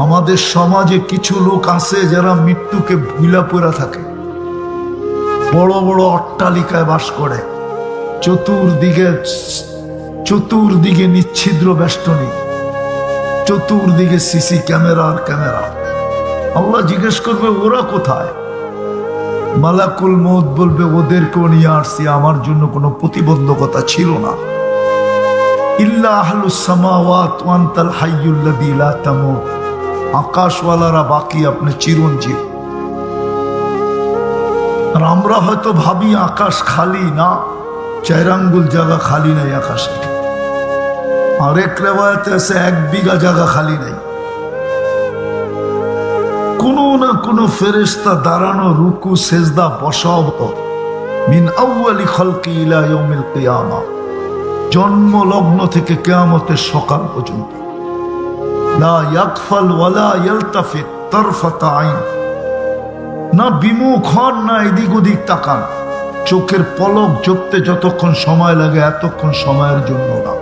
আমাদের সমাজে কিছু লোক আছে যারা মৃত্যুকে ভুলা পড়া থাকে, বড় বড় অট্টালিকায় বাস করে, চতুর্দিকে নিচ্ছিদ্র বেষ্টনী, চতুর্দিকে সিসি ক্যামেরা আর ক্যামেরা। আল্লাহ জিজ্ঞেস করবে ওরা কোথায়? মালাকুল মউত বলবে ওদেরকেও নিয়ে আসছি, আমার জন্য কোনো প্রতিবন্ধকতা ছিল না। ইল্লা আহলুস সামাওয়াত ওয়া আনতাল হাইয়ুল্লাযী লা তামুত, আকাশওয়ালারা বাকি, আপনি চিরঞ্জীব। আর আমরা হয়তো ভাবি আকাশ খালি, না, 4 আঙ্গুল জায়গা খালি নাই আকাশে। আরেক রেওয়ায়েতে আছে 1 বিঘা জায়গা খালি নাই। কোনো না কোনো ফেরেশতা দাঁড়ানো, রুকু সেজদা বসাব মিন আউয়ালি খালকি ইলা ইয়াউমিল কিয়ামা, জন্ম লগ্ন থেকে কিয়ামতের সকাল পর্যন্ত। লা ইয়াগফাল ওয়ালা ইয়ালতাফিত তারফাতা আইন, না বিমুখ হন না এদিক ওদিক তাকান। চোখের পলক ঝরতে যতক্ষণ সময় লাগে এতক্ষণ সময়ের জন্য না।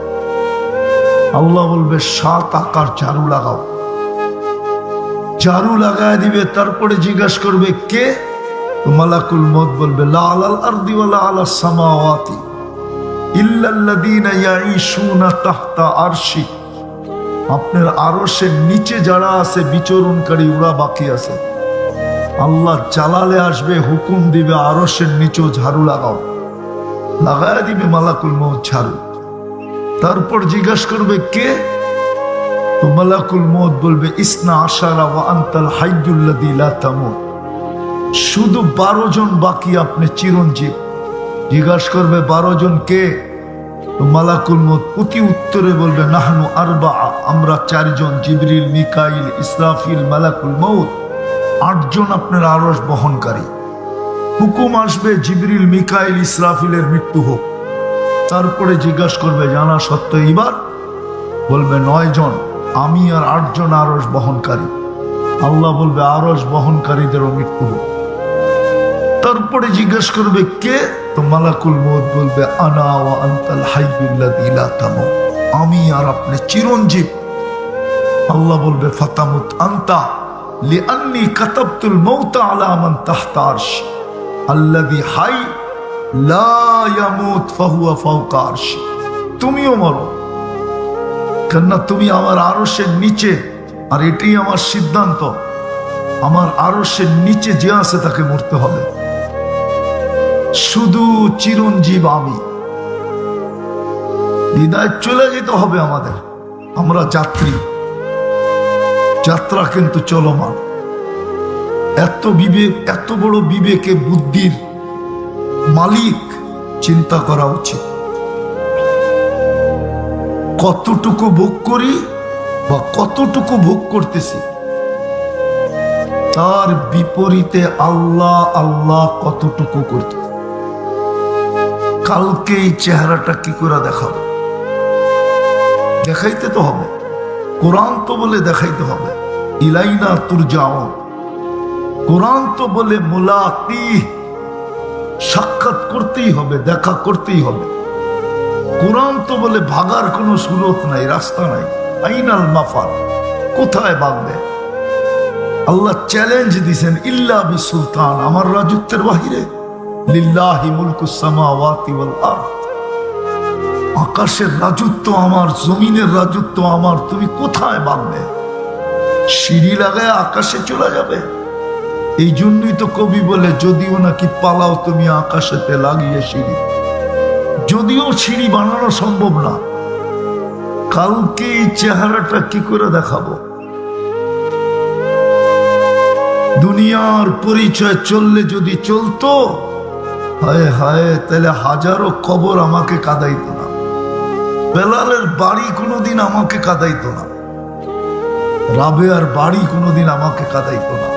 আল্লাহ বলবে 7 আকার ঝাড়ু লাগাও, ঝাড়ু লাগায় দিবে। তারপরে জিজ্ঞাসা করবে কে? মালাকুল মউত বলবে লা আলাল আরদি ওয়ালা আলাস সামাওয়াতি ইল্লাল্লাযীনা ইয়াঈশুনা তাহতা আরশি, আপনার আরশের নিচে যারা আছে বিচরণকারী ওরা বাকি আছে। আল্লাহ জালালে আসবে, হুকুম দিবে আরশের নিচেও ঝাড়ু লাগাও, লাগায় দিবে মালাকুল মউত ঝাড়ু। তারপর জিজ্ঞাসা করবে কে? তো মালাকুল মউত বলবে ইসনা আশারা ওয়া আনতাল হাইয়ুল্লাযী লা তামুত, শুধু 12 জন বাকি, আপনি চিরঞ্জীব। জিজ্ঞাসা করবে 12 জন কে? তো মালাকুল মউত প্রতি উত্তরে বলবে নাহনু আরবা, আমরা 4 জন, জিবরিল, মিকাইল, ইসরাফিল, মালাকুল মউত, 8 জন আপনার আরশ বহনকারী। হুকুম আসবে জিবরিল, মিকাইল, ইসরাফিলের মৃত্যু হোক। তারপরে জিজ্ঞাসা করবে জানা সত্য এবার? বলবে 9 জন, আমি আর 8 জন আরশ বহনকারী। আল্লাহ বলবে আরশ বহনকারীদেরও মৃত্যু হোক। তারপরে জিজ্ঞাসা করবে কে? তো মালাকুল মউত বলবে আনা ওয়া আনতাল হাইয়ুল্লাযী লা তামুত, আমি আর আপনি চিরঞ্জীব। আল্লাহ বলবে ফাতামুত আনতা লিআন্নী কাতাবতুল মাউতা আলা মান তাহতা আরশি আল্লাযী হাই লা ইয়ামুত ফাহুয়া ফাওকা আরশি, তুমিও মরো, কেননা তুমি আমার আরশের নিচে, আর এটাই আমার সিদ্ধান্ত, আমার আরশের নিচে যে আছে তাকে মরতে হবে। শুধু চিরঞ্জীব আমি। বিদায় চলে যেতে হবে আমাদের, আমরা যাত্রী, যাত্রা কিন্তু চলমান। এত বিবেক, এত বড় বিবেকে বুদ্ধির মালিক চিন্তা করা উচিত। কতটুকু ভোগ করি বা কতটুকু ভোগ করতেছি, তার বিপরীতে আল্লাহ আল্লাহ কতটুকু করতে। কালকে এই চেহারাটা কি করে দেখাবো? দেখাইতে তো হবে, কোরআন তো বলে দেখাইতে হবে। ইলাইনা তুরজাউন, কোরআন তো বলে মুলাকি, সাক্ষাৎ করতেই হবে, দেখা করতেই হবে। কোরআন তো বলে ভাগার কোনো সুরত নাই, রাস্তা নাই। আইনাল মাফার, কোথায় ভাগবে? আল্লাহ চ্যালেঞ্জ দিছেন ইল্লা বিসুলতান, আমার রাজত্বের বাহিরে। লিল্লাহি মুলকুস সামাওয়াতি ওয়াল আরদ, আকাশের রাজত্ব আমার, জমিনের রাজত্ব আমার, তুমি কোথায় ভাগবে? সিঁড়ি লাগায় আকাশে চলে যাবে? এই জন্যই তো কবি বলে যদিও নাকি পালাও তুমি আকাশেতে লাগিয়ে সিঁড়ি, যদিও সিঁড়ি বানানো সম্ভব না। কালকে এই চেহারাটা কি করে দেখাবো? দুনিয়ার পরিচয় চললে যদি চলতো, হায় হায়, তাহলে হাজারো কবর আমাকে কাঁদাইতো না, বেলালের বাড়ি কোনোদিন আমাকে কাঁদাইতো না, রাবেয়ার বাড়ি কোনোদিন আমাকে কাঁদাইতো না,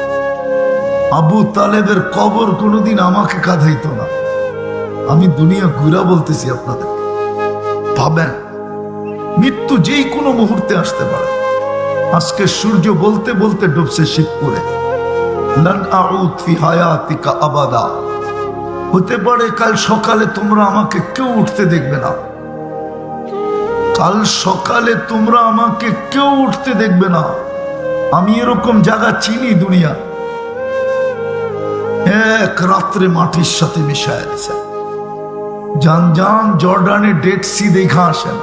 আবু তালেবের কবর কোনোদিন আমাকে কাঁদাইতো না। আমি দুনিয়া ঘুরা বলতেছি আপনাদের, ভাবেন মৃত্যু যেই কোনো মুহূর্তে আসতে পারে। আজকে সূর্য বলতে বলতে ডুবছে শিবপুরে, লান আউদ ফি হায়াতিকা আবাদা, হতে পারে কাল সকালে তোমরা আমাকে কেউ উঠতে দেখবে না, কাল সকালে তোমরা আমাকে কেউ উঠতে দেখবে না। আমি এরকম জায়গা চিনি দুনিয়া, এক রাত্রে মাটির সাথে মিশায় দিছে। যান যান জর্ডানে ডেড সি দেখা আসেন,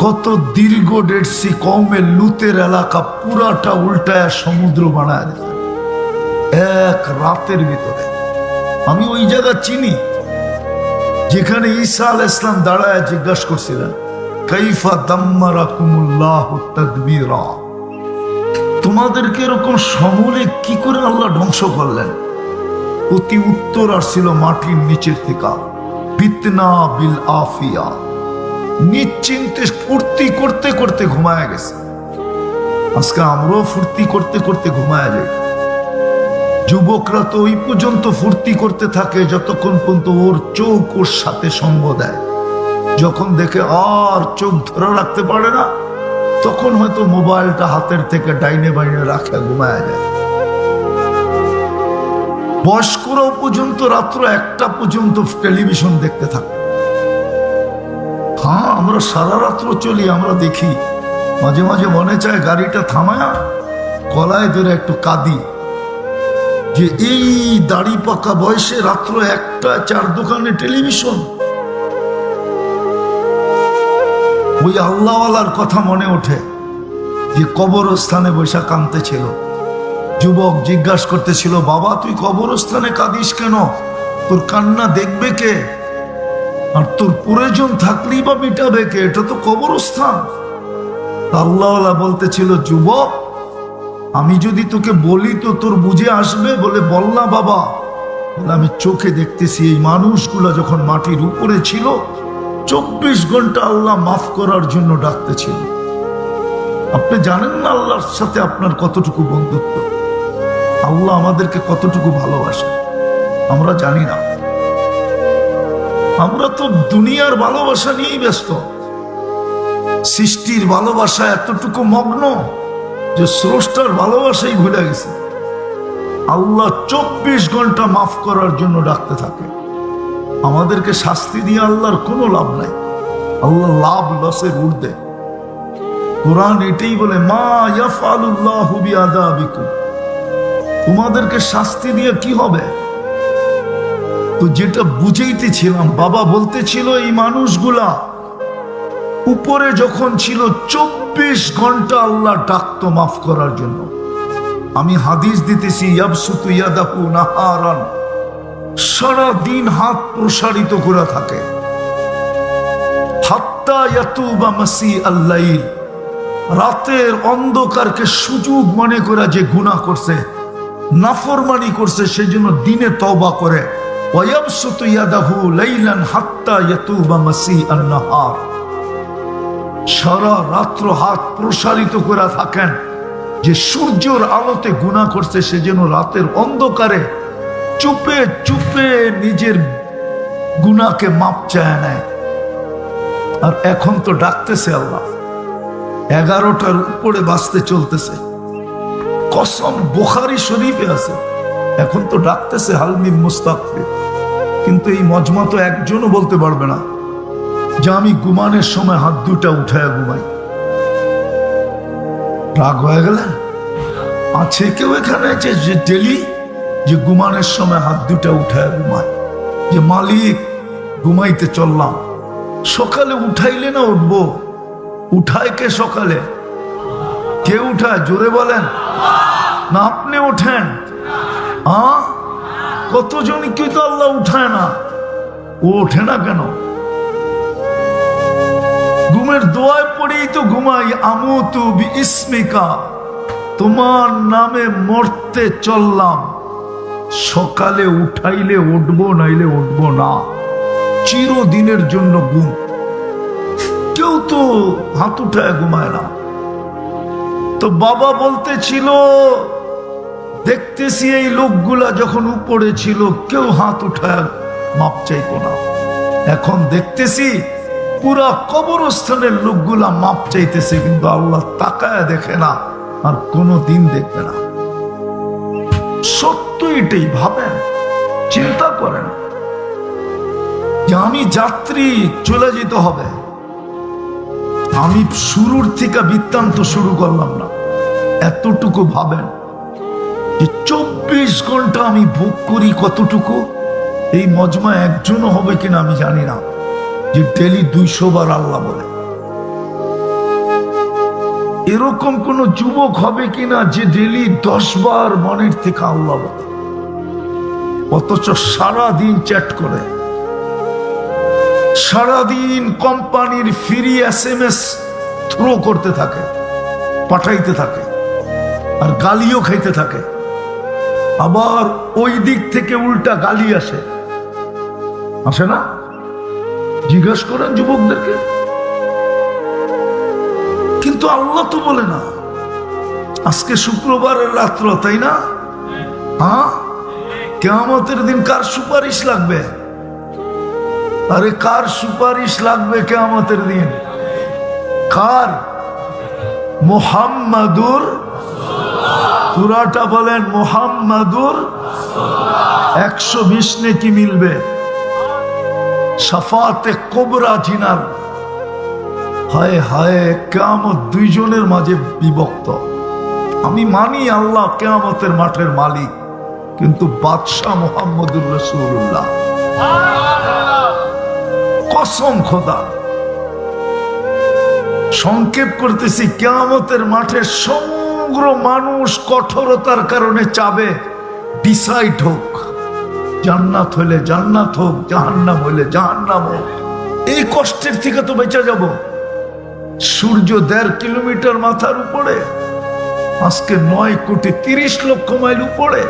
কত দীর্ঘ ডেড সি, কওমের লুতের এলাকা পুরাটা উল্টায় সমুদ্র বানায় দিছে এক রাতের ভিতরে। আমি ওই জায়গা চিনি যেখানে ঈসা আলাইহিস সালাম দাঁড়ায় জিজ্ঞাসা করছিলেন, কাইফা দাম্মারাকুমুল্লাহু তাদবীরা, তোমাদেরকে এরকম সমূলে কি করে আল্লাহ ধ্বংস করলেন? অতি উত্তর আসছিল মাটির নিচের থেকে, বিতনা বিল আফিয়া, নিশ্চিন্তে ফুর্তি করতে করতে ঘুমায় গেছে। আজকে আমরাও ফুর্তি করতে করতে ঘুমায় যাই। যুবকরা তো ওই পর্যন্ত ফুর্তি করতে থাকে যতক্ষণ পর্যন্ত ওর চোখ ওর সাথে সঙ্গ দেয়। যখন দেখে আর চোখ ধরে রাখতে পারে না, তখন হয়তো মোবাইলটা হাতের থেকে ডাইনে বাইনে রাখে ঘুমায় যায়। বয়স্করাও পর্যন্ত রাত্র 1টা পর্যন্ত টেলিভিশন দেখতে থাকে। হ্যাঁ, আমরা সারা রাত্র চলি, আমরা দেখি। মাঝে মাঝে মনে চায় গাড়িটা থামায়া গলায় ধরে একটু কাঁদি যে এই দাড়ি পাকা বয়সে রাত্র 1টা 4 দোকানে টেলিভিশন। ওই আল্লাহওয়ালার কথা মনে ওঠে যে কবরস্থানে বৈশা কাঁদতে ছিল। যুবক জিজ্ঞাসা করতেছিল, বাবা তুই কবরস্থানে কাঁদিস কেন? তোর কান্না দেখবে কে? আর তোর প্রয়োজন থাকলেই বা মিটাবে কে? এটা তো কবরস্থান। আল্লাহওয়ালা বলতেছিল, যুবক আমি যদি তোকে বলি তো তোর বুঝে আসবে? বলে বল না বাবা। বলে আমি চোখে দেখতেছি এই মানুষগুলা যখন মাটির উপরে ছিল 24 ঘন্টা আল্লাহ মাফ করার জন্য ডাকতেছিল। আপনি জানেন না আল্লাহর সাথে আপনার কতটুকু বন্ধুত্ব, আল্লাহ আমাদেরকে কতটুকু ভালোবাসে আমরা জানি না। আমরা তো দুনিয়ার ভালোবাসা নিয়েই ব্যস্ত, সৃষ্টির ভালোবাসা এতটুকু মগ্ন যে স্রষ্টার ভালোবাসাই ভুলে গেছে। আল্লাহ 24 ঘন্টা মাফ করার জন্য ডাকতে থাকে। আমাদেরকে শাস্তি দিয়ে আল্লাহর কোনো লাভ নাই। আল্লাহ লাভ লসের ঊর্ধ্বে। কোরআন এটাই বলে, মা ইয়াফআলুল্লাহু বিআযাবিকুম, তোমাদেরকে শাস্তি দিয়ে কি হবে? তো যেটা বুঝাইতেছিলাম, বাবা বলতেছিল এই মানুষগুলা উপরে যখন ছিল 24 ঘন্টা আল্লাহ ডাকতো মাফ করার জন্য। আমি হাদিস দিতেছি, ইয়াবসুতু ইয়াদাহু নাহারান, সারা দিন হাত প্রসারিত করে থাকে, হাত্তা ইয়াতুবা মাসি আল-লাইল, রাতের অন্ধকারকে সুযোগ মনে করে যে গুনাহ করছে, নাফরমানি করছে, সেজন্য দিনে তওবা করে। ওয়ায়াবসুতু ইয়াদাহু লাইলান হাত্তা ইয়াতুবা মাসি আন-নাহার, সারা রাত্র হাত প্রসারিত করে থাকেন যে সূর্যের আলোতে গুনাহ করছে, সেজন্য রাতের অন্ধকারে চুপে চুপে নিজের গুনাহকে মাপ চায় নেয়। আর এখন তো ডাকতেছে আল্লাহ, 11টার উপরে বাঁচতে চলতেছে, কসম বুখারী শরীফে আছে। এখন তো ডাকতেছে হালমিম মুস্তাগফির, কিন্তু এই মজমা তো একজনও বলতে পারবে না যে আমি ঘুমানোর সময় হাত দুটা উঠায় ঘুমাই। রাগ হয়ে গেলেন? আছে কেউ এখানে যে ডেলি যে ঘুমানোর সময় হাত দুটা উঠায় ঘুমায়, যে মালিক ঘুমাইতে চললাম, সকালে উঠাইলে না উঠবো? উঠায় কে সকালে? কে উঠায়? জোরে বলেন না আপনি ওঠেন? কতজন কি তো আল্লাহ উঠায় না? ও ওঠে না কেন? ঘুমের দোয়ায় পড়েই তো ঘুমাই, আমুতু বিইসমিকা, তোমার নামে মরতে চললাম। সকালে উঠাইলে উঠবো, নাইলে উঠবো না, চিরদিনের জন্য ঘুম। কেউ তো হাত উঠায় ঘুমায় না। তো বাবা বলতেছিল, দেখতেছি এই লোকগুলা যখন উপরে ছিল কেউ হাত উঠায় মাপ চাইতো না, এখন দেখতেছি পুরা কবরস্থানের লোকগুলা মাপ চাইতেছে, কিন্তু আল্লাহ তাকায় দেখে না, আর কোনো দিন দেখবে না। সত্য এটাই। ভাবেন, চিন্তা করেন যে আমি যাত্রী, চলে যেতে হবে, আমি শুরুর থেকে বৃত্তান্ত শুরু করলাম না, এতটুকু ভাবেন যে 24 ঘন্টা আমি ভোগ করি কতটুকু। এই মজমা একজনও হবে কিনা আমি জানি না যে ডেলি 200 বার আল্লাহ বলে। এরকম কোন যুবক হবে কিনা যে ডেলি 10 বার মনের থেকে আল্লাহ বলে, অথচ সারাদিন চ্যাট করে, সারাদিন কোম্পানির ফ্রি SMS থ্রো করতে থাকে, পাঠাইতে থাকে, আর গালিও খাইতে থাকে। আবার ওই দিক থেকে উল্টা গালি আসে, আসে না? জিজ্ঞাসা করেন যুবকদেরকে। কিন্তু আল্লাহ তো বলে না। আজকে শুক্রবারের রাত্র, তাই না? হ্যাঁ, কিয়ামতের দিন কার সুপারিশ লাগবে? আরে কার সুপারিশ লাগবে কিয়ামতের দিন? কার? মুহাম্মাদুর, পুরাটা বলেন মুহাম্মাদুর। 120 নেকি মিলবে। শাফাতে কুবরা জিনার। হায় হায়, কিয়ামত দুইজনের মাঝে বিভক্ত। আমি মানি আল্লাহ কিয়ামতের মাঠের মালিক, কিন্তু বাদশাহ মুহাম্মদুর রাসূলুল্লাহ। কসম খোদা, সংক্ষেপ করতেছি, কিয়ামতের মাঠে সমগ্র মানুষ কঠোরতার কারণে চাবে ডিসাইড হোক, জান্নাত হইলে জান্নাত হোক, জাহান্নাম হইলে জাহান্নাম হোক। এই কষ্টের থেকে তো বেঁচে যাব। সূর্য 1.5 কিলোমিটার মাথার উপরে, আজকে 9,30,00,000 মাইল উপরে।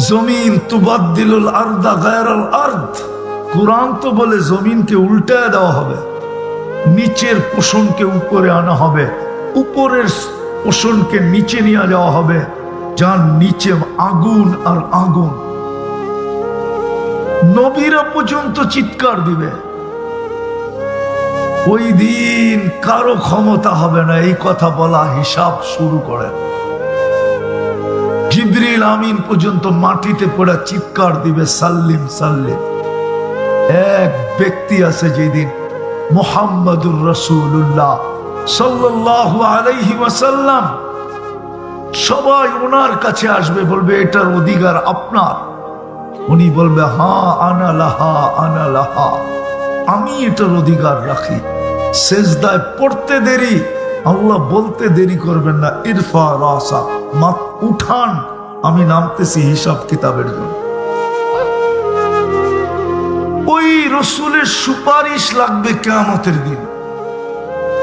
জমিন তুবাদ্দিলুল আরদা গায়রাল আরদ। কুরআন তো বলে জমিনকে উল্টায় দেওয়া হবে, নিচের পোষণকে উপরে আনা হবে, উপরের পোষণকে নিচে নিয়ে যাওয়া হবে, যার নিচে আগুন আর আগুন। নবীরা পর্যন্ত চিৎকার দিবে। ওই দিন কারো ক্ষমতা হবে না এই কথা বলা। হিসাব শুরু করেন। জিবরিল আমিন পর্যন্ত মাটিতে পড়ে চিৎকার দিবে, সাল্লিম সাল্লিম। এক ব্যক্তি আছে যেদিন, মুহাম্মাদুর রাসূলুল্লাহ সাল্লাল্লাহু আলাইহি ওয়াসাল্লাম। সবাই ওনার কাছে আসবে, বলবে এটার অধিকার আপনার। উনি বলবে হ্যাঁ, আনা লাহা আনা লাহা, আমি এটার অধিকার রাখি। সেজদায় পড়তে দেরি, আল্লাহ বলতে দেরি করবেন না, ইরফা রাসা, মাথা উঠান, আমি নামতেছি হিসাব কিতাবের জন্য। ওই রসুলের সুপারিশ লাগবে কিয়ামতের দিন।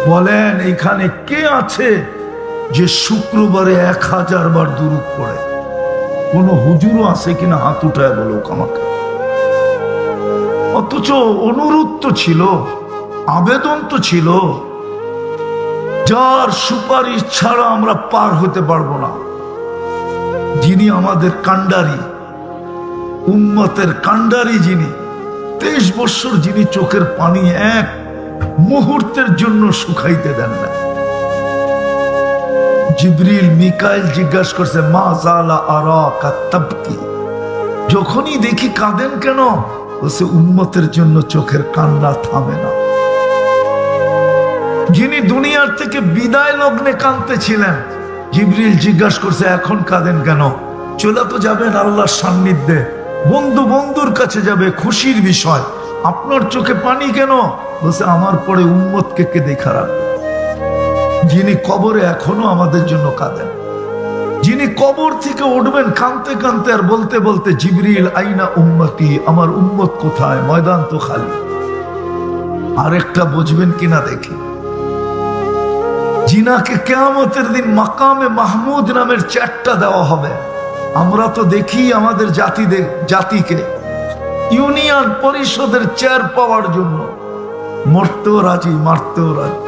বলেন এখানে কে আছে যে শুক্রবারে 1000 বার দুরূদ পড়ে? কোন হুজুরও আছে কিনা? হাত উঠায় বলো আমাকে। অথচ অনুরোধ তো ছিল, আবেদন তো ছিল, যার সুপারিশ ছাড়া আমরা পার হতে পারবো না। যিনি আমাদের কান্ডারি, উম্মতের কান্ডারি, যিনি 23 বছর, যিনি চোখের পানি এক মুহূর্তের জন্য শুকাইতে দেন না। জিবরিল মিকাইল জিজ্ঞাসা করছে, মা জালা আরাকা তাবকি, যখনই দেখি কাঁদেন কেন? বলছে উম্মতের জন্য চোখের কান্না থামে না। যিনি দুনিয়ার থেকে বিদায় লগ্নে কাঁদতেছিলেন, জিবরিল জিজ্ঞাসা করছে এখন কাঁদেন কেন? চলে তো যাবেন আল্লাহর সান্নিধ্যে, বন্ধু বন্ধুর কাছে যাবে, খুশির বিষয়। আপনার চোখে পানি কেন? বলছে আমার পরে উম্মতকে কে দেখা রাখবে। যিনি কবরে এখনো আমাদের জন্য কাঁদেন, যিনি কবর থেকে উঠবেন কাঁদতে কাঁদতে আর বলতে বলতে, জিবরিল আইনা উম্মতি, আমার উম্মত কোথায়? ময়দান তো খালি। আরেকটা বুঝবেন কিনা দেখি, জিনাকে কিয়ামতের দিন মাকামে মাহমুদ নামের 4টা দেওয়া হবে। আমরা তো দেখি আমাদের জাতিকে ইউনিয়ন পরিষদের চেয়ার পাওয়ার জন্য মরতেও রাজি, মারতেও রাজি,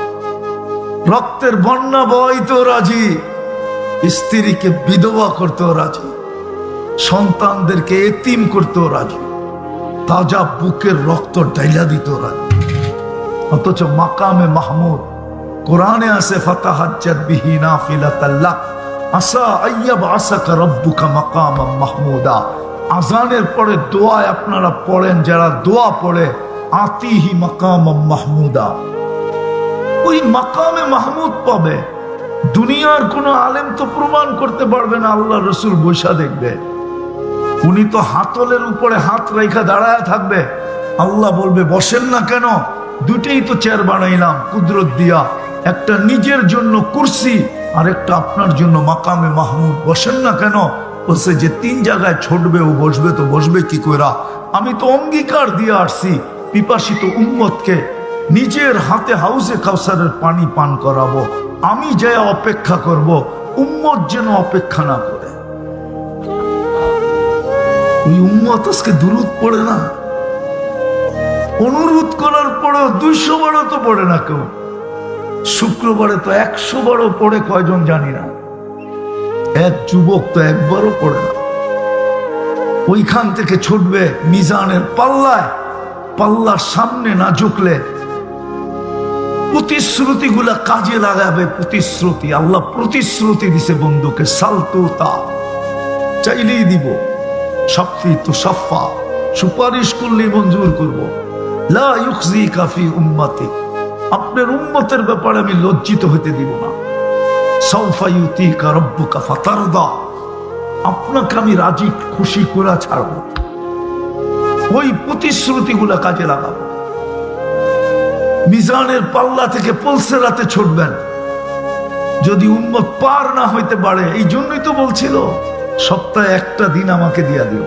রক্তের বন্যা বইতেও রাজি, স্ত্রীকে বিধবা করতেও রাজি, সন্তানদেরকে এতিম করতেও রাজি, তাজা বুকের রক্ত ঢাইলা দিতেও রাজি। অথচ মাকামে মাহমুদ কোরআনে আছে, ফাতাহাজ্জাত বিহি নাফিলাতাল লাক আসা আইয়াবআসাকা রাব্বুকা মাকামাম মাহমুদা। আজানের পরে দোয়া আপনারা পড়েন, যারা দোয়া পড়ে, আতিহি মাকামাম মাহমুদা, ওই মাকামে মাহমুদ পাবে। দুনিয়ার কোন আলেম তো প্রমাণ করতে পারবে না, আল্লাহ রসুল বৈশা দেখবে। উনি তো হাতলের উপরে হাত রেখা দাঁড়ায় থাকবে, আল্লাহ বলবে বসেন না কেন? দুটেই তো চেয়ার বানাইলাম কুদরত দিয়া, একটা নিজের জন্য কুরসি আর একটা আপনার জন্য মাকামে মাহমুদ, বসেন না কেন? বলছে যে 3 জায়গায় ছুটবে ও বসবে, তো বসবে কি করে? আমি তো অঙ্গীকার দিয়ে আসছি পিপাসিত উম্মতকে নিজের হাতে হাউজে কাউসারের পানি পান করাবো। আমি যে অপেক্ষা করব, উম্মত যেন অপেক্ষা না করে। ওই উম্মত আজকে দুরূদ পড়ে না, অনুরোধ করার পরেও 200 বারও তো পড়ে না কেউ। শুক্রবারে তো 100 বারও পড়ে কয়জন জানি না, এক যুবক তো একবারও পড়ে না। ওইখান থেকে ছুটবে মিজানের পাল্লায়, পাল্লার সামনে না ঝুঁকলে প্রতিশ্রুতি গুলা কাজে লাগাবে। প্রতিশ্রুতি, আল্লাহ প্রতিশ্রুতি দিছে বন্ধুকে, সালতুতা চাইলেই দিব, সাফি তো সাফা, সুপারিশ করলেই মঞ্জুর করব। লা ইউখজিকা ফি উম্মতি, আপনার উম্মতের ব্যাপারে আমি লজ্জিত হতে দিব না। সাউফা ইউতিকা রাব্বুকা ফাতারদা, আপনাকে আমি রাজি খুশি করে ছাড়ব। ওই প্রতিশ্রুতি গুলা কাজে লাগাবো। মিজানের পাল্লা থেকে পলসেরাতে ছুটবেন। যদি উম্মত পার না হইতে পারে, এই জন্যই তো বলছিল সপ্তাহে একটা দিন আমাকে দিয়া দিও,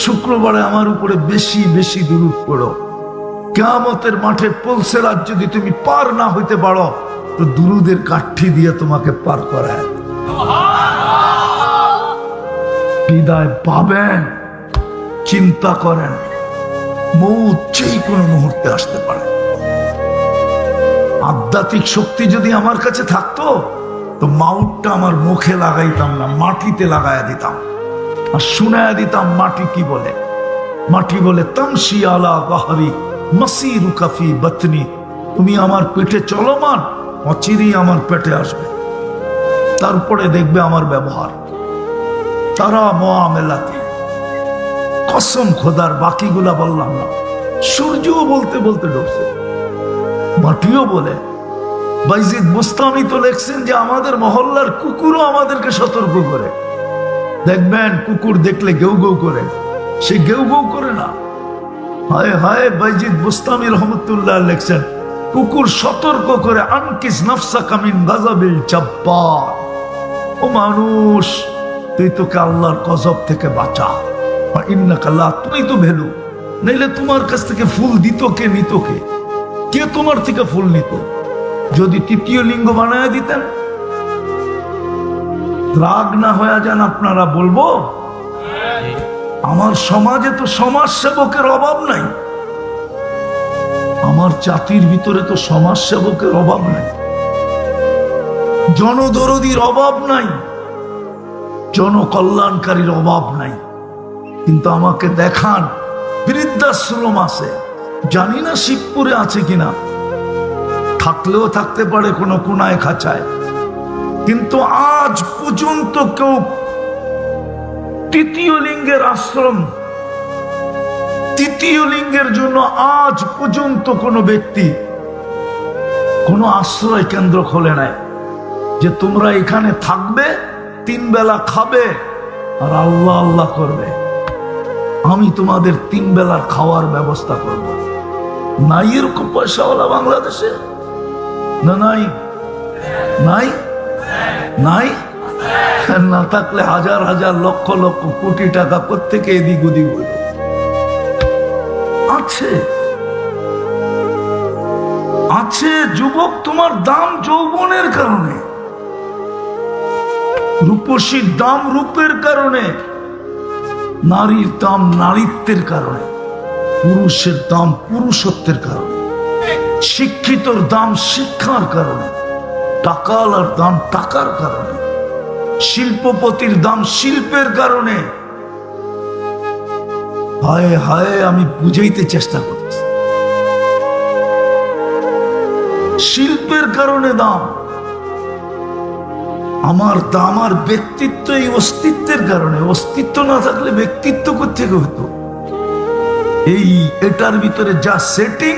শুক্রবারে আমার উপরে বেশি বেশি দুরূদ পড়ো। কিয়ামতের মাঠে পলসেরাত যদি তুমি পার না হইতে পারো, তো দুরুদের কাঠি দিয়ে তোমাকে পার করায়। বিদায় পাবেন, চিন্তা করেন, মৌত যে কোনো মুহূর্তে আসতে পারে। আধ্যাত্মিক শক্তি যদি আমার কাছে থাকতো, তো মাউটটা আমার মুখে লাগাইতাম না, মাটিতে লাগাইয়া দিতাম আর শুনাইয়া দিতাম মাটি কি বলে। মাটি বলে তামশি আলা গাহরি মাসিরুকা ফি বাতনি, তুমি আমার পেটে চলমান, অচিরেই আমার পেটে আসবে। তারপরে দেখবে আমার ব্যবহার। তারা মুআমালাতি, কসম খোদার, বাকিগুলা বললাম না। সূর্যও বলতে বলতে ডুবছে, মাটিও বলে। বাইজিদ বুস্তামি তো লেখছেন যে আমাদের মহল্লার কুকুরও আমাদেরকে সতর্ক করে। দেখবেন কুকুর দেখলে গেউ গেউ করে, সে গেউ গেউ করে না। হায় হায়, বাইজিদ বুস্তামি রহমতুল্লাহ লেখছেন কুকুর সতর্ক করে, আনকিস নাফসাকা মিন গাযাবিল জাব্বার, ও মানুষ তুই তোকে আল্লাহর গজব থেকে বাঁচা। ইন্নাকা লা, তুই তো ভেলু, নাইলে তোমার কাছ থেকে ফুল দিত কে, নিত কে? কে তোমার থেকে ফুল নিত? যদি 3য় লিঙ্গ বানায় দিতেন, রাগ না হয়ে যান আপনারা, বলবো আমার সমাজে তো সমাজ সেবকের অভাব নাই, আমার জাতির ভিতরে তো সমাজ সেবকের অভাব নাই, জনদরদির অভাব নাই, জনকল্যাণকারীর অভাব নাই। কিন্তু আমাকে দেখান বৃদ্ধাশ্রম আছে, জানি না শিবপুরে আছে কিনা, থাকলেও থাকতে পারে কোনো কোনায় খাঁচায়, কিন্তু আজ পর্যন্ত কেউ 3য় লিঙ্গের আশ্রম, 3য় লিঙ্গের জন্য আজ পর্যন্ত কোনো ব্যক্তি কোনো আশ্রয় কেন্দ্র খোলে নাই যে তোমরা এখানে থাকবে, 3 বেলা খাবে আর আল্লাহ আল্লাহ করবে, আমি তোমাদের 3 বেলার খাওয়ার ব্যবস্থা করব। নাই এরকম পয়সাওয়ালা বাংলাদেশে? না নাই? নাই? নাই? না থাকলে হাজার হাজার লক্ষ লক্ষ কোটি টাকা প্রত্যেকে এদিক ওদিক হইল। আছে, আছে। যুবক, তোমার দাম যৌবনের কারণে, রূপসীর দাম রূপের কারণে, নারীর দাম নারীত্বের কারণে, পুরুষের দাম পুরুষত্বের কারণে, শিক্ষিতর দাম শিক্ষার কারণে, টাকালার দাম টাকার কারণে, শিল্পপতির দাম শিল্পের কারণে। হায় হায়, আমি বুঝাইতে চেষ্টা করছি, শিল্পের কারণে দাম। আমার দাম আর ব্যক্তিত্ব এই অস্তিত্বের কারণে। অস্তিত্ব না থাকলে ব্যক্তিত্ব কোত্থেকে হতো? এটার ভিতরে যা সেটিং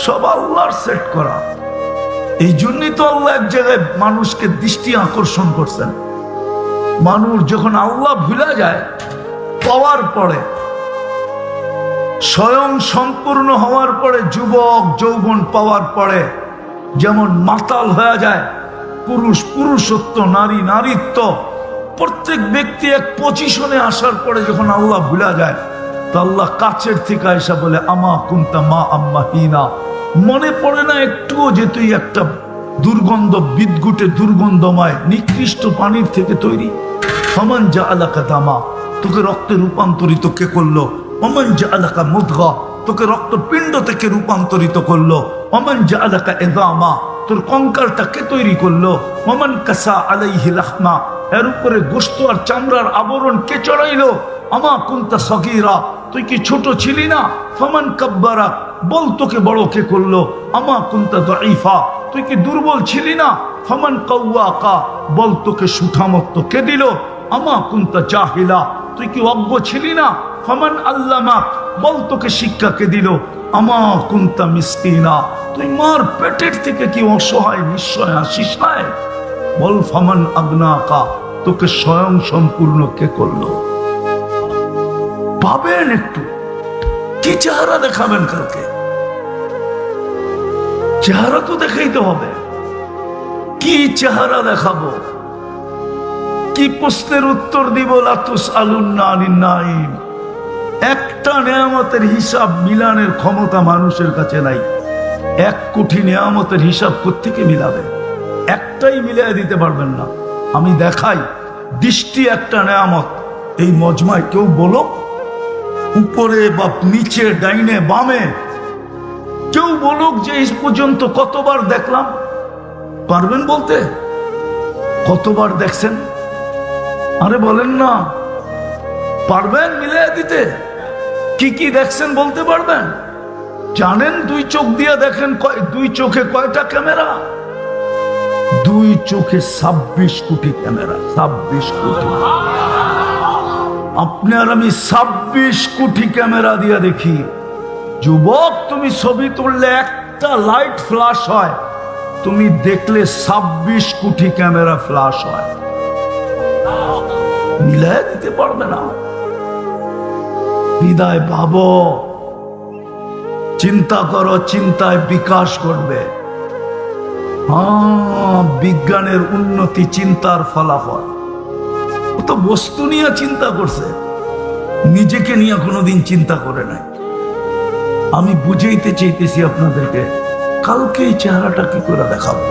সব আল্লাহর সেট করা। এই জন্যই তো আল্লাহ এক জায়গায় মানুষকে দৃষ্টি আকর্ষণ করছেন। মানুষ যখন আল্লাহ ভুলা যায় পাওয়ার পরে, স্বয়ং সম্পূর্ণ হওয়ার পরে, যুবক যৌবন পাওয়ার পরে যেমন মাতাল হয়ে যায়, পুরুষ পুরুষত্ব, নারী নারীত্ব, প্রত্যেক ব্যক্তি এক পজিশনে আসার পরে যখন আল্লাহ ভুলা যায়, তো আল্লাহ কাছের থেকে আয়সা বলে, আমা কুন্তা মা আম্মা হিনা, মনে পড়ে না একটুও যে তুই একটা দুর্গন্ধ, বিদঘুটে দুর্গন্ধময় নিকৃষ্ট পানির থেকে তৈরি? ফমান জাআলাকা দামা, তোকে রক্তে রূপান্তরিত কে করলো? ওমান জাআলাকা মুদগা, তোকে রক্তপিণ্ড থেকে রূপান্তরিত করলো। ওমান জাআলাকা ইযামা, তোর কঙ্কালটা কে তৈরি করলো? ওমান কাসা আলাইহি লাহমা, এর উপরে গোশত আর চামড়ার আবরণ কে চড়াইলো? আমা কুনতা সগীরা, তুই কি ছোট ছিলি না? ফামান কাব্বারা, বল তোকে বড় কে করলো? আমা কুনতা দাঈফা, তুই কি দুর্বল ছিলি না? ফামান কাওয়াকা, বল তোকে সুঠামত্ব কে দিল? আমা কুনতা জাহিলা, তুই কি অজ্ঞ ছিলি না? ফামান আল্লামাক, বল তোকে শিক্ষা কে দিল? আমা কুনতা মিসকিনা, তুই মার পেটের থেকে কি অসহায় নিশ্চয় আসিস নাই? বল ফামান আগনাকা, তোকে স্বয়ং সম্পূর্ণ কে করলো? পাবেন একটু, কি চেহারা দেখাবেন কালকে? চেহারা তো দেখাইতে হবে। কি চেহারা দেখাবো? কি প্রশ্নের উত্তর দিব? লাতুস আলুন্না আনিন নাঈম। একটা নেয়ামতের হিসাব মিলানের ক্ষমতা মানুষের কাছে নাই। 1 কোটি নেয়ামতের হিসাব কোত্থেকে মিলাবে? একটাই মিলিয়ে দিতে পারবেন না। আমি দেখাই, দৃষ্টি একটা নেয়ামত। এই মজমায় কেউ বলো উপরে বা নিচে, ডাইনে বামে, কেউ বলুক যে এই পর্যন্ত কতবার দেখলাম? পারবেন বলতে? কতবার দেখছেন? আরে বলেন না, পারবেন মিলিয়ে দিতে? কি কি দেখছেন বলতে পারবেন? জানেন 2 চোখ দিয়ে দেখেন, 2 চোখে কয়টা ক্যামেরা? 2 চোখে 26 কোটি ক্যামেরা। 26 কোটি। আপনি আর আমি 26 কোটি ক্যামেরা দিয়ে দেখি। যুবক, তুমি ছবি তুললে একটা লাইট ফ্ল্যাশ হয়, তুমি দেখলে 26 কোটি ক্যামেরা ফ্ল্যাশ হয়। মিলাই দিতে পারবে না। হৃদয় ভাবো, চিন্তা করো, চিন্তায় বিকাশ করবে। বিজ্ঞানের উন্নতি চিন্তার ফলাফল। ও তো বস্তু নিয়ে চিন্তা করছে, নিজেকে নিয়ে কোনোদিন চিন্তা করে নাই। আমি বুঝাইতে চাইতেছি আপনাদেরকে, কালকে এই চেহারাটা কি করে দেখাবো?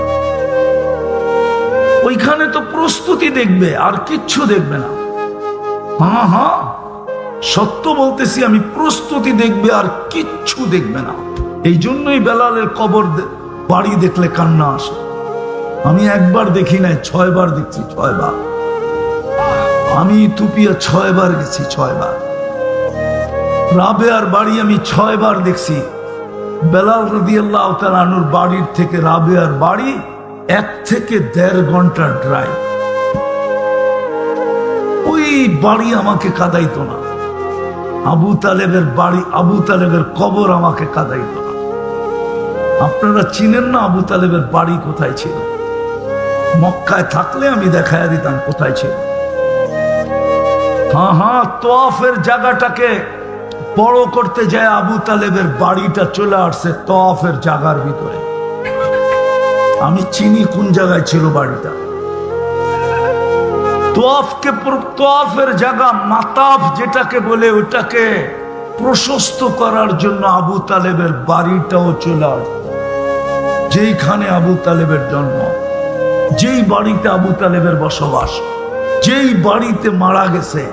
ওইখানে তো প্রস্তুতি দেখবে, আর কিচ্ছু দেখবে না। হ্যাঁ, সত্য বলতেছি আমি, প্রস্তুতি দেখবে আর কিচ্ছু দেখবে না। এই জন্যই বেলালের কবর বাড়ি দেখলে কান্না আসে। আমি একবার দেখি নাই, 6 বার দেখছি। 6 বার। আমি ইথিওপিয়া 6 বার গেছি। 6 বার। রাবেয়ার বাড়ি আমি 6 বার দেখছি। বেলাল রাদিয়াল্লাহু তাআলা আনহুর বাড়ির থেকে রাবেয়ার বাড়ি 1 থেকে 1.5 ঘন্টা ড্রাইভ। ওই বাড়ি আমাকে কাঁদাইতো না। আবু তালেবের বাড়ি, আবু তালেবের কবর আমাকে কাঁদাইতো না। আপনারা চিনেন না আবু তালেবের বাড়ি কোথায় ছিল? মক্কায় থাকলে আমি দেখাইয়া দিতাম কোথায় ছিল। হ্যাঁ, তওয়াফের জায়গাটাকে বড় করতে যায় আবু তালেবের বাড়িটা চলে আসছে তওয়াফের জায়গার ভিতরে। আমি চিনি কোন জায়গায় ছিল বাড়িটা। তওয়াফের জায়গা মাতাফ যেটাকে বলে, ওটাকে প্রশস্ত করার জন্য আবু তালেবের বাড়িটাও চলে আসছে। যেইখানে আবু তালেবের জন্ম, যেই বাড়িতে আবু তালেবের বসবাস, যেই বাড়িতে মারা গেছে,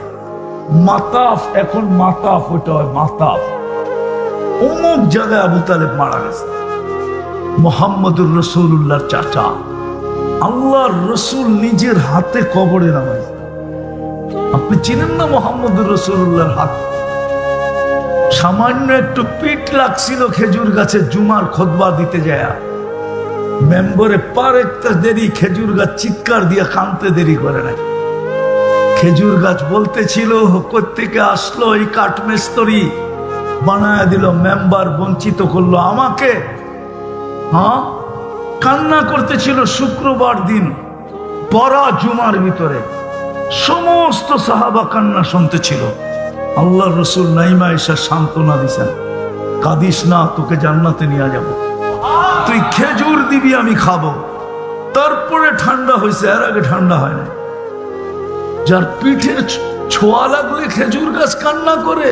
মাতাফ, এখন মাতাফ, ওটা হয় মাতাফ। অমুক জায়গায় আবু তালেব মারা গেছে। মুহাম্মদুর রাসূলুল্লাহর চাচা, আল্লাহর রসুল নিজের হাতে কবরে নামাইছে। আপনি চিনেন না মুহাম্মদুর রাসূলুল্লাহর হাত? সামান্য একটু পিঠ লাগছিল খেজুর গাছে, জুমার খুতবা দিতে যায় মেম্বরে পার একটা দেরি, খেজুর গাছ চিৎকার দিয়া কানতে দেরি করে নাই। খেজুর গাছ বলতেছিল কোত্থেকে আসলো এই কাঠমিস্ত্রি, বানায় দিল মেম্বার, বঞ্চিত করলো আমাকে। কান্না করতেছিল শুক্রবার দিন বড়া জুমার ভিতরে। সমস্ত সাহাবা কান্না শুনতেছিল। আল্লাহ রসুল নাইমা এসে সান্ত্বনা দিছেন, কাঁদিস না, তোকে জান্নাতে নিয়ে যাব, তুই খেজুর দিবি আমি খাবো। তারপরে ঠান্ডা হয়েছে, এর আগে ঠান্ডা হয় না। যার পিঠের ছোঁয়া লাগলে খেজুর গাছ কান্না করে,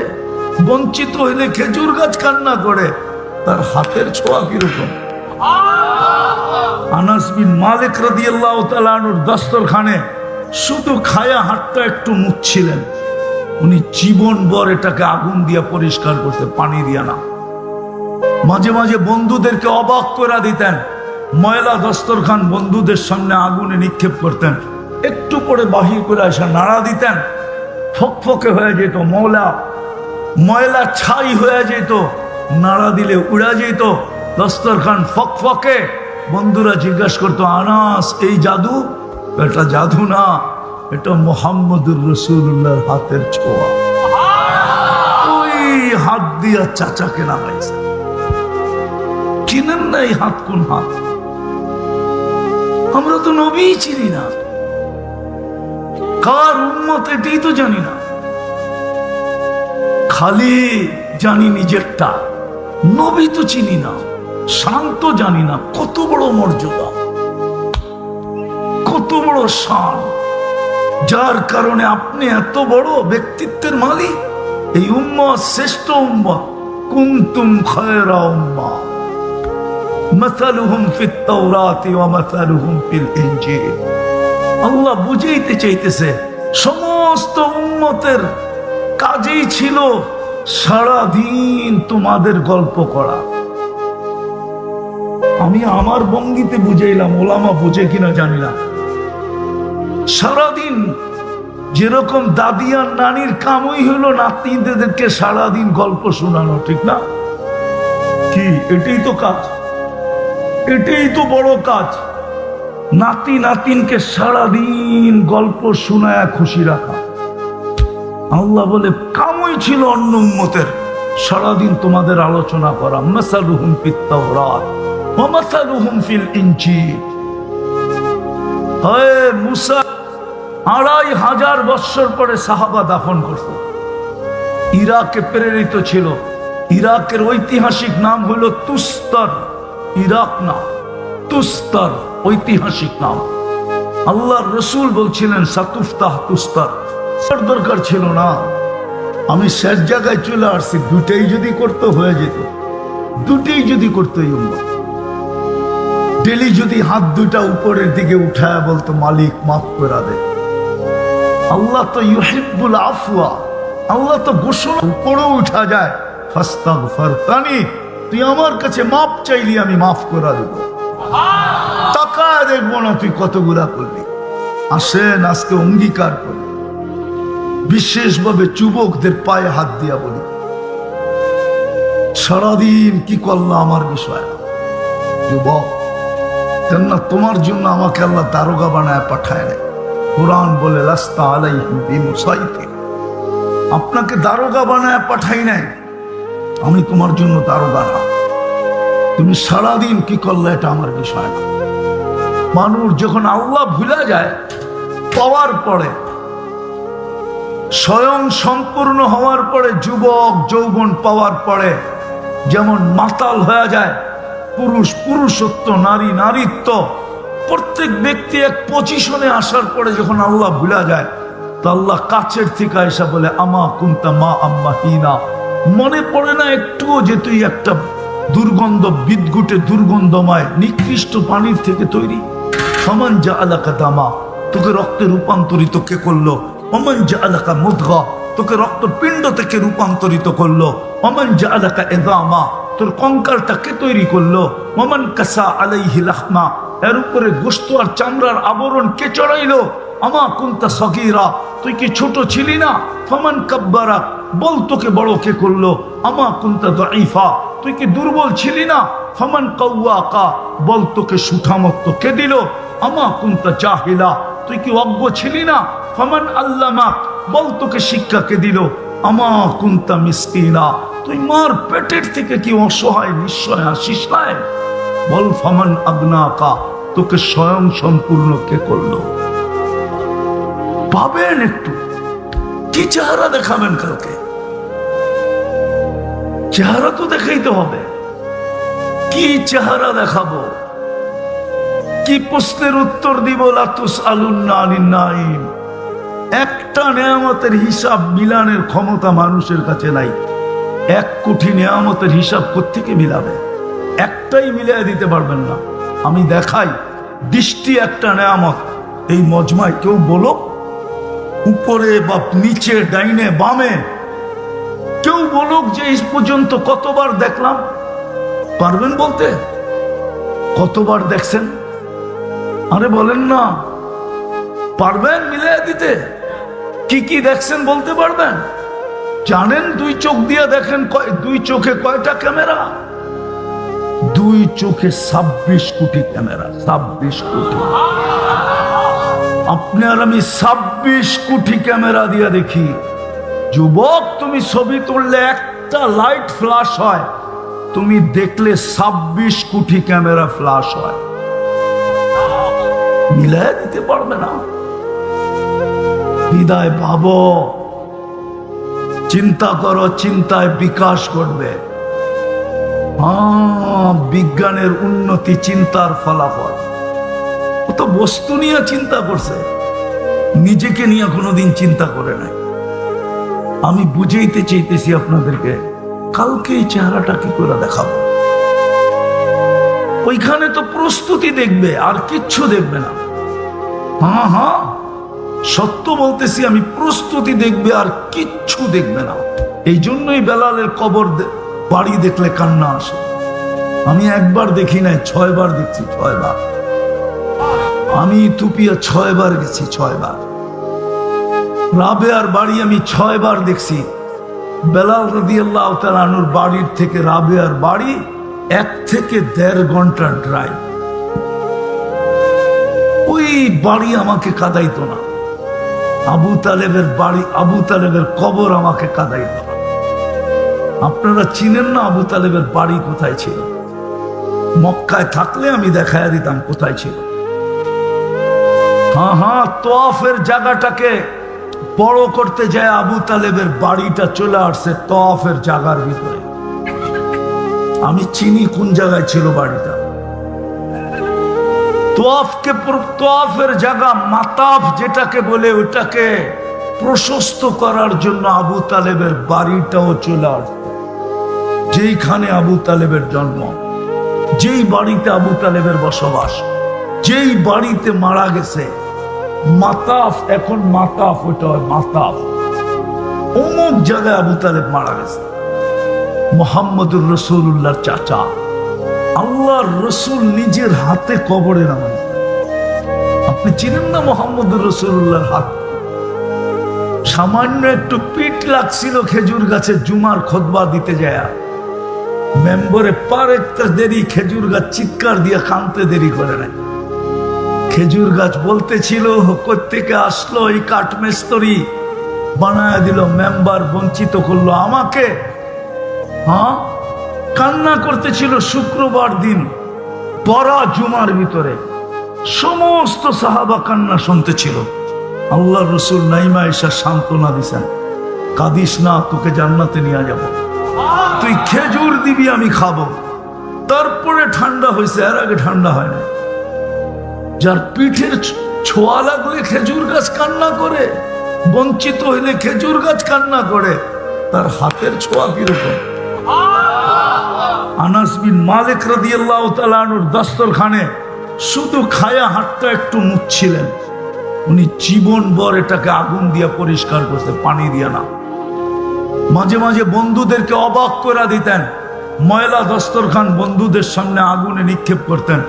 বঞ্চিত হইলে খেজুর গাছ কান্না করে, তার হাতের ছোঁয়া কিরকম? আনাস বিন মালিক রাদিয়াল্লাহু তাআলা আনহুর দস্তরখানে শুধু খায়া হাতটা একটু মুছছিলেন, উনি জীবনভর এটাকে আগুন দিয়া পরিষ্কার করতে, পানি দিয়া না। মাঝে মাঝে বন্ধুদেরকে অবাক করে দিতেন, ময়লা দস্তরখান বন্ধুদের সামনে আগুনে নিক্ষেপ করতেন, একটু পরে বাহির করে আসা নাড়া দিতেন, ফকফকে হয়ে যেত, ময়লা ছাই হয়ে যেত, নাড়া দিলে উড়া যেত দস্তরখান ফকফকে। বন্ধুরা জিজ্ঞাসা করতো, আনাস এই জাদু? এটা জাদু না, এটা মুহাম্মদুর রাসূলুল্লাহর হাতের ছোঁয়া। ওই হাত দিয়া চাচাকে লাগাইছে। চিনেন না এই হাত কোন হাত? আমরা তো নবী চিনি না, কার উম্মত এটাই তো জানি না, খালি জানি নিজেরটা, নবী তো চিনি না, শান্ত জানি না। কত বড় মর্যাদা, কত বড় শান, যার কারণে আপনি এত বড় ব্যক্তিত্বের মালিক। এই উম্মত শ্রেষ্ঠ উম্মত, কুনতুম খায়রা উম্মাহ মাসালুহুম ফিত তাওরাতি ওয়া মাসালুহুম ফিল ইনজিল। আল্লাহ বুঝাইতে চাইতেছে সমস্ত উম্মতের কাজেই ছিল সারাদিন তোমাদের গল্প করা। আমি আমার ভঙ্গিতে বুঝাইলাম, ওলামা বুঝে কিনা জানি না। সারাদিন যেরকম দাদি আর নানির কামই হলো নাতিদেরকে সারাদিন গল্প শোনানো, ঠিক না? কি এটাই তো কাজ, এটাই তো বড় কাজ, নাতি নাতিনকে সারাদিন গল্প শোনায় খুশি রাখা। আল্লাহ বলে কামই ছিল অন্য উম্মতের সারাদিন তোমাদের আলোচনা করা। মাসালুহুম ফিত তাওরাত ওয়া মাসালুহুম ফিল ইনজিল। হে মুসা 2500 বছর পরে সাহাবা দাফন করত, ইরাকে প্রেরিত ছিল। ইরাকের ঐতিহাসিক নাম হলো তুস্তর, ইরাক না তুস্তর, ঐতিহাসিক নাম। আল্লাহর রসুল বলছিলেন সাতুফতাহ তুস্তর। দরকার ছিল না, আমি শেষ জায়গায় চলে আসছি, দুটেই যদি করতে হয়ে যেত, দুটেই যদি করতে। ডেলি যদি হাত দুটা উপরের দিকে উঠায় বলতো, মালিক মাফ করে দে। আল্লাহ তো ইউহিব্বুল আফওয়া, আল্লাহ তো ঘোষণা উপরেও উঠা যায়, ফাস্তাগফিরতানি, তুই আমার কাছে মাফ চাইলি আমি মাফ করে দেব, তাকায় দেখবো না তুই কতগুলা করলি। আসেন আজকে অঙ্গীকার করি, বিশেষভাবে যুবকদের পায়ে হাত দিয়া বলি, সারাদিন কি করলো আমার বিষয় না। যুবক, কেননা তোমার জন্য আমাকে আল্লাহ দারোগা বানায় পাঠায় নাই। কুরআন বলে লাস্তা আলাইহিম বিমুসাইতির, আপনাকে দারোগা বানায় পাঠাই নাই, আমি তোমার জন্য দারোগা না। তুমি সারাদিন কি করলে এটা আমার বিষয় না। মানুষ যখন আল্লাহ ভুলে যায়, পাওয়ার পরে, স্বয়ং সম্পূর্ণ হওয়ার পরে, যুবক যৌবন পাওয়ার পরে যেমন মাতাল হয়ে যায়, পুরুষ পুরুষত্ব, নারী নারীত্ব, প্রত্যেক ব্যক্তি এক পজিশনে আসার পরে যখন আল্লাহ ভুলা যায়, তো আল্লাহ কাছের থেকে এসে বলে, আমা কুনতা মা আম্মা হিনা, মনে পড়ে না একটুও যে তুই একটা দুর্গন্ধ বিদঘুটে দুর্গন্ধময় নিকৃষ্ট পানির থেকে তৈরি। ফমান জাআলাকা দামা, তোকে রক্তে রূপান্তরিত কে করলো? ওমান জাআলাকা মুদগা, তোকে রক্তপিণ্ড থেকে রূপান্তরিত করলো। ওমান জাআলাকা ইযামা, তোর কঙ্কালটা কে তৈরি করলো? ওমান কাসা আলাইহি লাহমা, এর উপরে গোশত আর চামড়ার আবরণ কে চড়াইলো? আমা কুনতা সগীরা, তুই কি ছোট ছিলি না? ফামান কাব্বারা, বল তোকে বড় কে করলো? আমা কুনতা দাঈফা, তুই কি দুর্বল ছিলি না? ফামান কাওয়াকা, বল তোকে সুঠামত্ব কে দিল? আমা কুনতা জাহিলা, তুই কি অজ্ঞ ছিলি না? ফামান আল্লামাক, বল তোকে শিক্ষা কে দিল? আমা কুনতা মিসকিনা, তুই মার পেটের থেকে কি অসহায় নিঃসহায় আসিস নাই? বল ফামান আগনাকা, তোকে স্বয়ং সম্পূর্ণ কে করলো? পাবেন একটু, কি চেহারা দেখাবেন কালকে? চেহারা তো দেখাইতে হবে। কি চেহারা দেখাবো? কি প্রশ্নের উত্তর দিব? লাতুস আলুন্না আনিন নাইম। একটা নেয়ামতের হিসাব মিলানের ক্ষমতা মানুষের কাছে নাই। 1 কোটি নেয়ামতের হিসাব কোত্থেকে মিলাবে? একটাই মিলিয়ে দিতে পারবেন না। আমি দেখাই, দৃষ্টি একটা নেয়ামত। এই মজমায় কেউ বলো উপরে বা নিচে, ডাইনে বামে, কেউ বলুক যে এই পর্যন্ত কতবার দেখলাম? পারবেন বলতে? কতবার দেখছেন? আরে বলেন না, পারবেন মিলিয়ে দিতে? কি কি দেখছেন বলতে পারবেন? জানেন 2 চোখ দিয়ে দেখেন, 2 চোখে কয়টা ক্যামেরা? 2 চোখে 26 কোটি ক্যামেরা। 26 কোটি। আপনি আর আমি 26 কোটি ক্যামেরা দিয়ে দেখি। যুবক, তুমি ছবি তুললে একটা লাইট ফ্ল্যাশ হয়, তুমি দেখলে 26 কোটি ক্যামেরা ফ্ল্যাশ হয়। মিলাই দিতে পারবে না। বিদায় ভাবো, চিন্তা করো, চিন্তায় বিকাশ করবে। বিজ্ঞানের উন্নতি চিন্তার ফলাফল। ও তো বস্তু নিয়ে চিন্তা করছে, নিজেকে নিয়ে কোনোদিন চিন্তা করে নাই। আমি বুঝাইতে চাইতেছি আপনাদেরকে, কালকে এই চেহারাটা কি করে দেখাবো? ওইখানে তো প্রস্তুতি দেখবে, আর কিচ্ছু দেখবে না। হ্যাঁ, সত্য বলতেছি, আমি প্রস্তুতি দেখবে, আর কিচ্ছু দেখবে না। এই জন্যই বেলালের কবর বাড়ি দেখলে কান্না আসে। আমি একবার দেখি নাই, 6 বার দেখছি। 6 বার। আমি ইথিওপিয়া 6 বার গেছি। 6 বার। রাবেয়ার বাড়ি আমি 6 বার দেখছি। বেলাল রাদিয়াল্লাহু তাআলা আনহুর বাড়ির থেকে রাবেয়ার বাড়ি 1 থেকে 1.5 ঘন্টার ড্রাইভ। ওই বাড়ি আমাকে কাঁদাইতো না। আবু তালেবের বাড়ি, আবু তালেবের কবর আমাকে কাঁদাইতো না। আপনারা চিনেন না আবু তালেবের বাড়ি কোথায় ছিল? মক্কায় থাকলে আমি দেখাইয়া দিতাম কোথায় ছিল। হ্যাঁ, তওয়াফের জায়গাটাকে বড় করতে যায় আবু তালেবের বাড়িটা চলে আসছে তওয়াফের জায়গার ভিতরে। আমি চিনি কোন জায়গায় ছিল বাড়িটা। তওয়াফের জায়গা মাতাফ যেটাকে বলে, ওটাকে প্রশস্ত করার জন্য আবু তালেবের বাড়িটাও চলে আসছে। যেইখানে আবু তালেবের জন্ম, যেই বাড়িতে আবু তালেবের বসবাস, যেই বাড়িতে মারা গেছে, মাতাফ, এখন মাতাফ, ওটা হয় মাতাফ। অমুক জায়গায় আবু তালেব মারা গেছে। মুহাম্মদুর রাসূলুল্লাহর চাচা, আল্লাহর রসুল নিজের হাতে কবরে নামাইছে। আপনি চিনেন না মুহাম্মদুর রাসূলুল্লাহর হাত? সামান্য একটু পিঠ লাগছিল খেজুর গাছে জুমার খুতবা দিতে যায়, মেম্বরে পার একটা দেরি, খেজুর গাছ চিৎকার দিয়ে কাঁদতে দেরি করে নাই। খেজুর গাছ বলতেছিল কোত্থেকে আসলো এই কাঠমেস্তরি, বানায় দিল, মেম্বার বঞ্চিত করলো আমাকে। কান্না করতেছিল শুক্রবার দিন পরা জুমার ভিতরে, সমস্ত সাহাবা কান্না শুনতেছিল। আল্লাহ রসুল নাইমা এসা সান্ত্বনা দিছেন, কাঁদিস না, তোকে জান্নাতে নিয়ে যাব, তুই খেজুর দিবি আমি খাবো। তারপরে ঠান্ডা হয়েছে, এর আগে ঠান্ডা হয় না। যার পিঠের ছোঁয়া লাগলে খেজুর গাছ কান্না করে, বঞ্চিত হইলে খেজুর গাছ কান্না করে, তার হাতের ছোঁয়া কিরকম? আনাস বিন মালিক রাদিয়াল্লাহু তাআলা আনহুর দস্তরখানে শুধু খায়া হাতটা একটু মুছছিলেন, উনি জীবনভর এটাকে আগুন দিয়ে পরিষ্কার করতে, পানি দিয়ে না। মাঝে মাঝে বন্ধুদেরকে অবাক করে দিতেন, ময়লা দস্তরখান বন্ধুদের সামনে আগুনে নিক্ষেপ করতেন,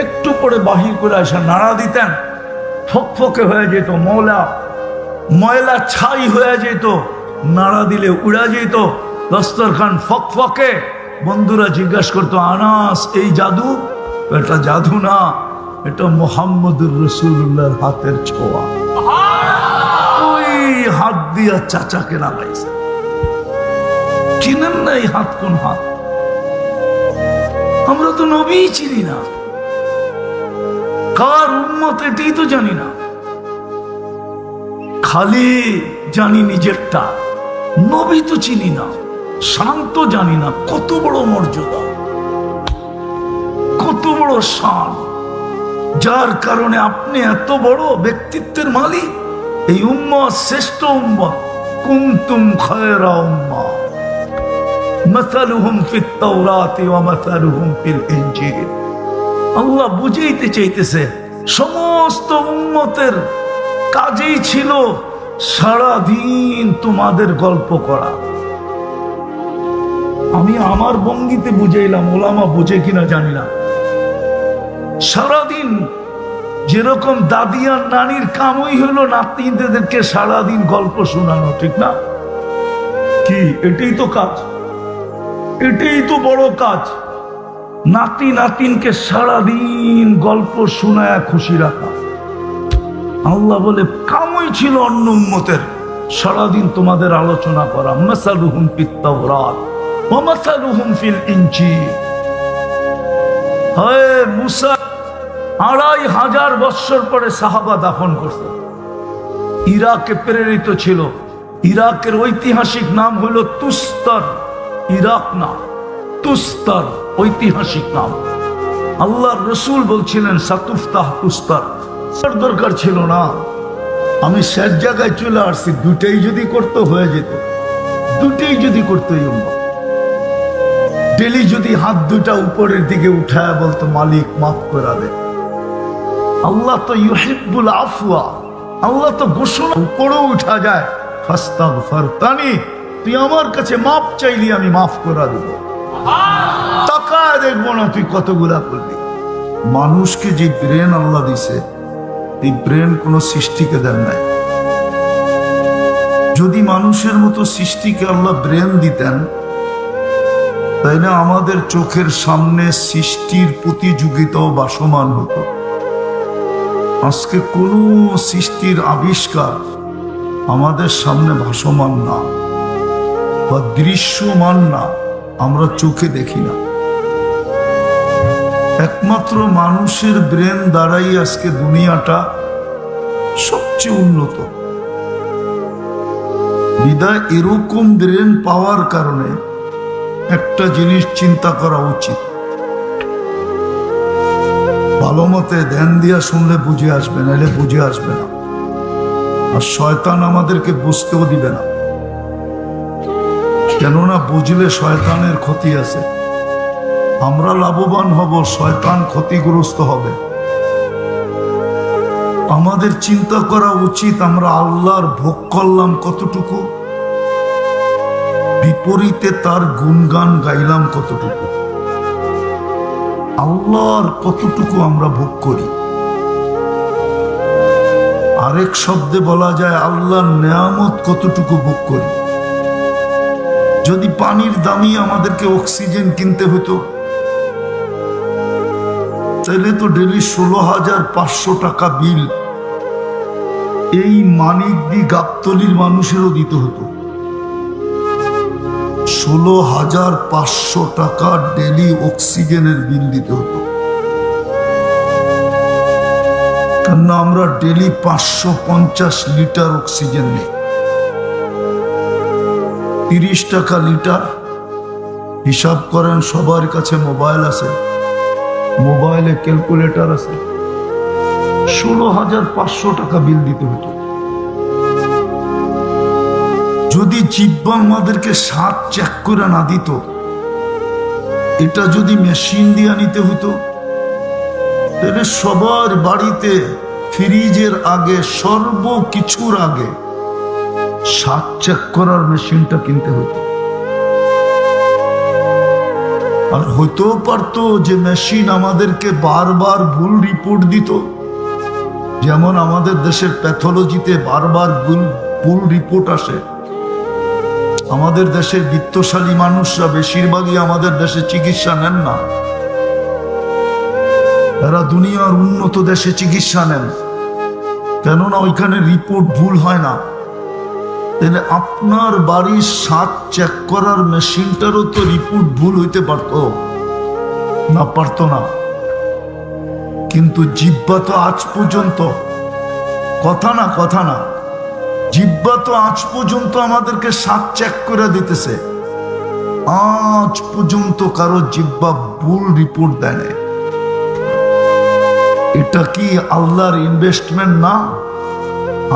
একটু পরে বাহির করে আসা নাড়া দিতেন, ফকফকে হয়ে যেত, ময়লা ছাই হয়ে যেত, নাড়া দিলে উড়া যেত দস্তরখান ফকফকে। বন্ধুরা জিজ্ঞাসা করতো, আনাস এই জাদু? এটা জাদু না, এটা মুহাম্মদুর রাসূলুল্লাহর হাতের ছোঁয়া। ওই হাত দিয়া চাচাকে নামাইছে। চিনেন না এই হাত কোন হাত? আমরা তো নবীই চিনি না, কার উম্মত এটাই তো জানি না, খালি জানি নিজেরটা, নবী তো চিনি না, শান্ত জানি না। কত বড় মর্যাদা, কত বড় শান, যার কারণে আপনি এত বড় ব্যক্তিত্বের মালিক। এই উম্মত শ্রেষ্ঠ উম্মত, কুনতুম খায়রা উম্মাহ মাসালুহুম ফিত তাওরাতি ওয়া মাসালুহুম ফিল ইনজিল। আল্লাহ বুঝাইতে চাইতেছে সমস্ত উম্মতের কাজেই ছিল সারা দিন তোমাদের গল্প করা। আমি আমার ভঙ্গিতে বুঝাইলাম, ওলামা বুঝে কিনা জানি না। সারাদিন যেরকম দাদি আর নানির কামই হলো নাতিদেরকে সারাদিন গল্প শোনানো, ঠিক না? কি এটাই তো কাজ, এটাই তো বড় কাজ। নাতি নাতিনকে সারাদিন গল্প শোনায় খুশি রাখা। আল্লাহ বলে কামই ছিল অন্য উম্মতের সারাদিন তোমাদের আলোচনা করা। মাসালুহুম ফিত তাওরাত ওয়া মাসালুহুম ফিল ইনজিল। হায় মুসা 2500 বৎসর পরে সাহাবা দাফন করছে। ইরাকে প্রেরিত ছিল। ইরাকের ঐতিহাসিক নাম হলো তুস্তর। ইরাক না, তুস্তর ঐতিহাসিক নাম। আল্লাহর রসুল বলছিলেন সাতুফতাহ তুস্তর। দরকার ছিল না, আমি শেষ জায়গায় চলে আসছি। দুটাই যদি করতে হয়ে যেত, দুটাই যদি করতে, ডেলি যদি হাত দুটা উপরের দিকে উঠায় বলতো মালিক মাফ করে দে। আল্লাহ তো ইউহিব্বুল আফওয়া, আল্লাহ তো ঘোষণা উপরে উঠা যায়, ফাস্তাগফিরতানি, তুই আমার কাছে মাফ চাইলি আমি মাফ করে দেব। তাকায় দেখবো না তুই কতগুলা করলি। মানুষকে যে ব্রেন আল্লাহ দিছে, এই ব্রেন কোন সৃষ্টিকে দেন নাই। যদি মানুষের মতো সৃষ্টিকে আল্লাহ ব্রেন দিতেন, তাই না আমাদের চোখের সামনে সৃষ্টির প্রতিযোগিতাও ভাসমান হতো। আজকে কোন সৃষ্টির আবিষ্কার আমাদের সামনে ভাসমান না বা দৃশ্যমান না, আমরা চোখে দেখি না। একমাত্র মানুষের ব্রেন দ্বারাই আজকে দুনিয়াটা সবচেয়ে উন্নত। বিদায় এরকম ব্রেন পাওয়ার কারণে একটা জিনিস চিন্তা করা উচিত, ভালো মতে ধ্যান দিয়া শুনলে বুঝে আসবে, নাহলে বুঝে আসবে না। আর শয়তান আমাদেরকে বুঝতেও দিবে না, কেননা বুঝলে শয়তানের ক্ষতি আছে। আমরা লাভবান হব, শয়তান ক্ষতিগ্রস্ত হবে। আমাদের চিন্তা করা উচিত আমরা আল্লাহর ভোগ করলাম কতটুকু, বিপরীতে তার গুণগান গাইলাম কতটুকু, আল্লাহর কতটুকু আমরা ভোগ করি। আরেক শব্দে বলা যায় আল্লাহর নেয়ামত কতটুকু ভোগ করি। যদি পানির দামি আমাদেরকে অক্সিজেন কিনতে হতো, তাহলে তো ডেলি 16,500 টাকা বিল এই মানিকদি গাবতলির মানুষেরও দিতে হতো। 16,500 টাকা ডেলি অক্সিজেনের বিল দিতে হতো, কেন আমরা ডেলি 550 লিটার অক্সিজেন নেই। 30 টাকা লিটার। হিসাব করেন, সবার কাছে মোবাইল আছে, মোবাইলে ক্যালকুলেটর আছে, 16,500 টাকা বিল দিতে হতো। যদি জিহ্বা আমাদেরকে স্বাদ চেক করে না দিত, এটা যদি মেশিন দিয়ে নিতে হতো, তাহলে সবার বাড়িতে ফ্রিজের আগে, সর্বকিছুর আগে স্বাদ চেক করার মেশিনটা কিনতে হতো। আর হইতেও পারতো যে মেশিন আমাদেরকে বারবার ভুল রিপোর্ট দিত, যেমন আমাদের দেশের প্যাথোলজিতে বারবার ভুল রিপোর্ট আসে। আমাদের দেশের বিত্তশালী মানুষরা বেশিরভাগই আমাদের দেশে চিকিৎসা নেন না, তারা দুনিয়ার উন্নত দেশে চিকিৎসা নেন, কেননা ওইখানে রিপোর্ট ভুল হয় না। তাহলে আপনার বাড়ির স্বাদ চেক করার মেশিনটারও তো রিপোর্ট ভুল হইতে পারত। না, পারতো না। কিন্তু জিহ্বা তো আজ পর্যন্ত, কথা না, জিহ্বা তো আজ পর্যন্ত আমাদেরকে সাত চেক করে দিতেছে। আজ পর্যন্ত কারো জিহ্বা ভুল রিপোর্ট দেয় না। এটা কি আল্লাহর ইনভেস্টমেন্ট না?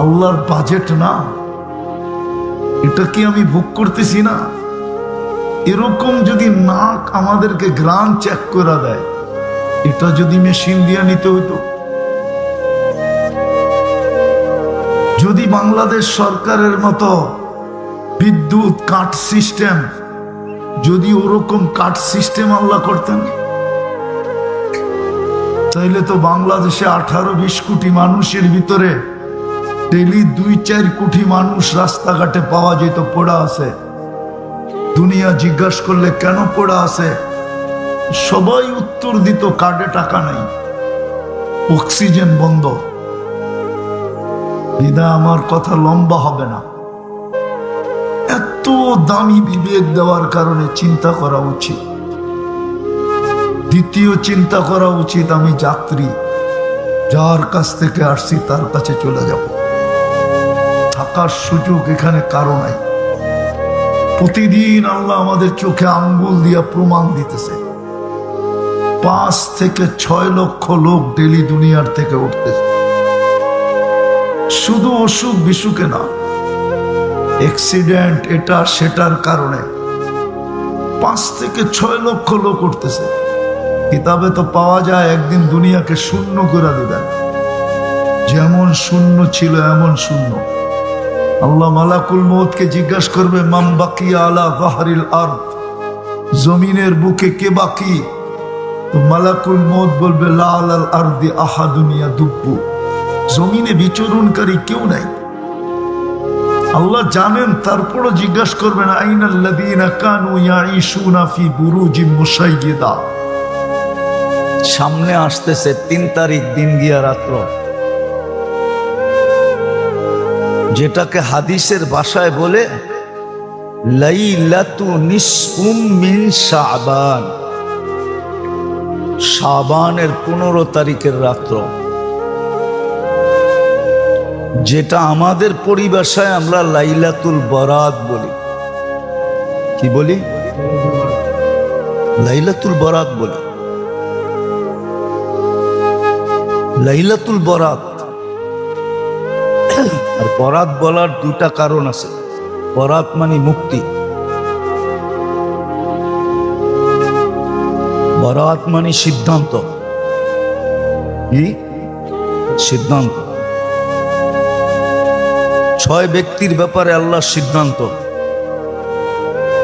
আল্লাহর বাজেট না? এটা কি আমি ভোগ করতেছি না? এরকম যদি নাক আমাদেরকে গ্রাম চেক করে দেয়, এটা যদি মেশিন দিয়ে নিতে হতো, যদি বাংলাদেশ সরকারের মতো বিদ্যুৎ কাট সিস্টেম, যদি ওরকম কাট সিস্টেম আল্লাহ করতেন, তাইলে তো বাংলাদেশে 18-20 কোটি মানুষের ভিতরে ডেলি 2-4 কোটি মানুষ রাস্তাঘাটে পাওয়া যেত পড়া আছে। দুনিয়া জিজ্ঞাসা করলে কেন পড়া আছে, সবাই উত্তর দিত কার্ডে টাকা নাই, অক্সিজেন বন্ধ। বিদায় আমার কথা লম্বা হবে না। এত দামি বিবেক দেওয়ার কারণে চিন্তা করা উচিত। দ্বিতীয় চিন্তা করা উচিত, আমি যাত্রী, যার কাছ থেকে আসছি তার কাছে চলে যাব। থাকার সুযোগ এখানে কারো নাই। প্রতিদিন আল্লাহ আমাদের চোখে আঙ্গুল দিয়া প্রমাণ দিতেছে। 5 থেকে 6 লক্ষ লোক ডেলি দুনিয়ার থেকে উঠতেছে, শুধু অসুখ বিসুখে না, অ্যাক্সিডেন্ট এটা সেটার কারণে 5 থেকে 6 লক্ষ লোক উঠতেছে। কিতাবে তো পাওয়া যায় একদিন দুনিয়াকে শূন্য করে দিবেন, যেমন শূন্য ছিল এমন শূন্য। আল্লাহ মালাকুল মউতকে জিজ্ঞাসা করবে, মান বাকিয়া আলা যাহরিল আরদ, জমিনের বুকে কে বাকি? তো মালাকুল মউত বলবে, লা আলাল আরদি আহাদুন ইয়াদুব্বু, জমিনে বিচরণকারী কেউ নাই। আল্লাহ জানেন, তারপরও জিজ্ঞাসা করবেন, আইনাল্লাযীনা কানু ইয়াঈশুনা ফি বুরুজিম মুশাইয়্যিদা। সামনে আসতেছে 3 তারিখ দিন গিয়া রাত্র, যেটাকে হাদিসের ভাষায় বলে লাইলাতু নিসফুম মিন শাবান, শাবানের 15 তারিখের রাত্র, যেটা আমাদের পরিভাষায় আমরা লাইলাতুল বরাত বলি। কি বলি? লাইলাতুল বরাত বলি। লাইলাতুল বরাত আর বরাত বলার 2টা কারণ আছে। বরাত মানে মুক্তি, বরাত মানে সিদ্ধান্ত। কি সিদ্ধান্ত? 6 ব্যক্তির ব্যাপারে আল্লাহর সিদ্ধান্ত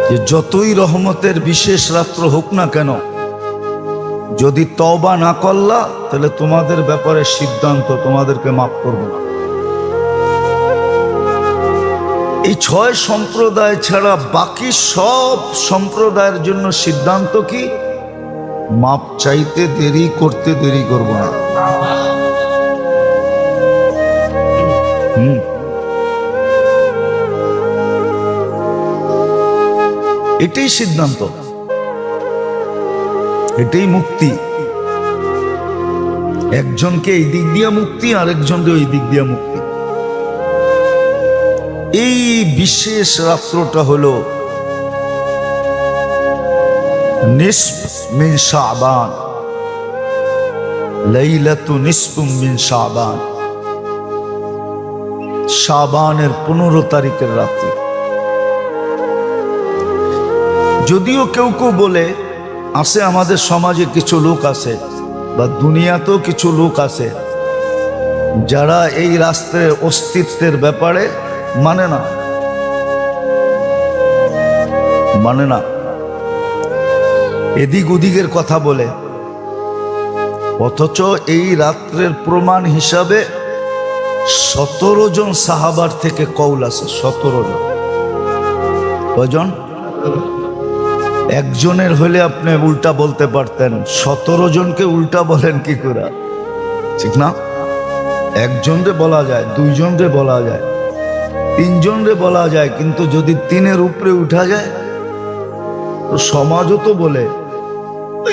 যে যতই রহমতের বিশেষ রাত্র হোক না কেন, যদি তওবা না করলা তাহলে তোমাদের ব্যাপারে সিদ্ধান্ত, তোমাদেরকে মাফ করব না। এই 6 সম্প্রদায় ছাড়া বাকি সব সম্প্রদায়ের জন্য সিদ্ধান্ত কি? মাপ চাইতে দেরি করতে দেরি করব না। এটাই সিদ্ধান্ত, এটাই মুক্তি। একজনকে এই দিক দিয়া মুক্তি, আরেকজনকে ওই দিক দিয়া মুক্তি। এই বিশেষ রাত্রটা হলো নিসফ মিন শাবান, লাইলাতু নিসফুম মিন শাবান, শাবানের 15 তারিখের রাত্রি। যদিও কেউ কেউ বলে, আছে আমাদের সমাজে কিছু লোক আছে বা দুনিয়াতেও কিছু লোক আছে যারা এই রাষ্ট্রের অস্তিত্বের ব্যাপারে মানে না, এদিক ওদিকের কথা বলে। অথচ এই রাত্রের প্রমাণ হিসাবে 17 জন সাহাবার থেকে কওল আছে। 17 জন। কয়জন? একজনের হলে আপনি উল্টা বলতে পারতেন, 17 জনকে উল্টা বলেন কি করে? ঠিক না? একজনরে বলা যায়, 2 জনরে বলা যায়, 3 জনরে বলা যায়, কিন্তু যদি 3-এর উপরে উঠা যায় তো সমাজও তো বলে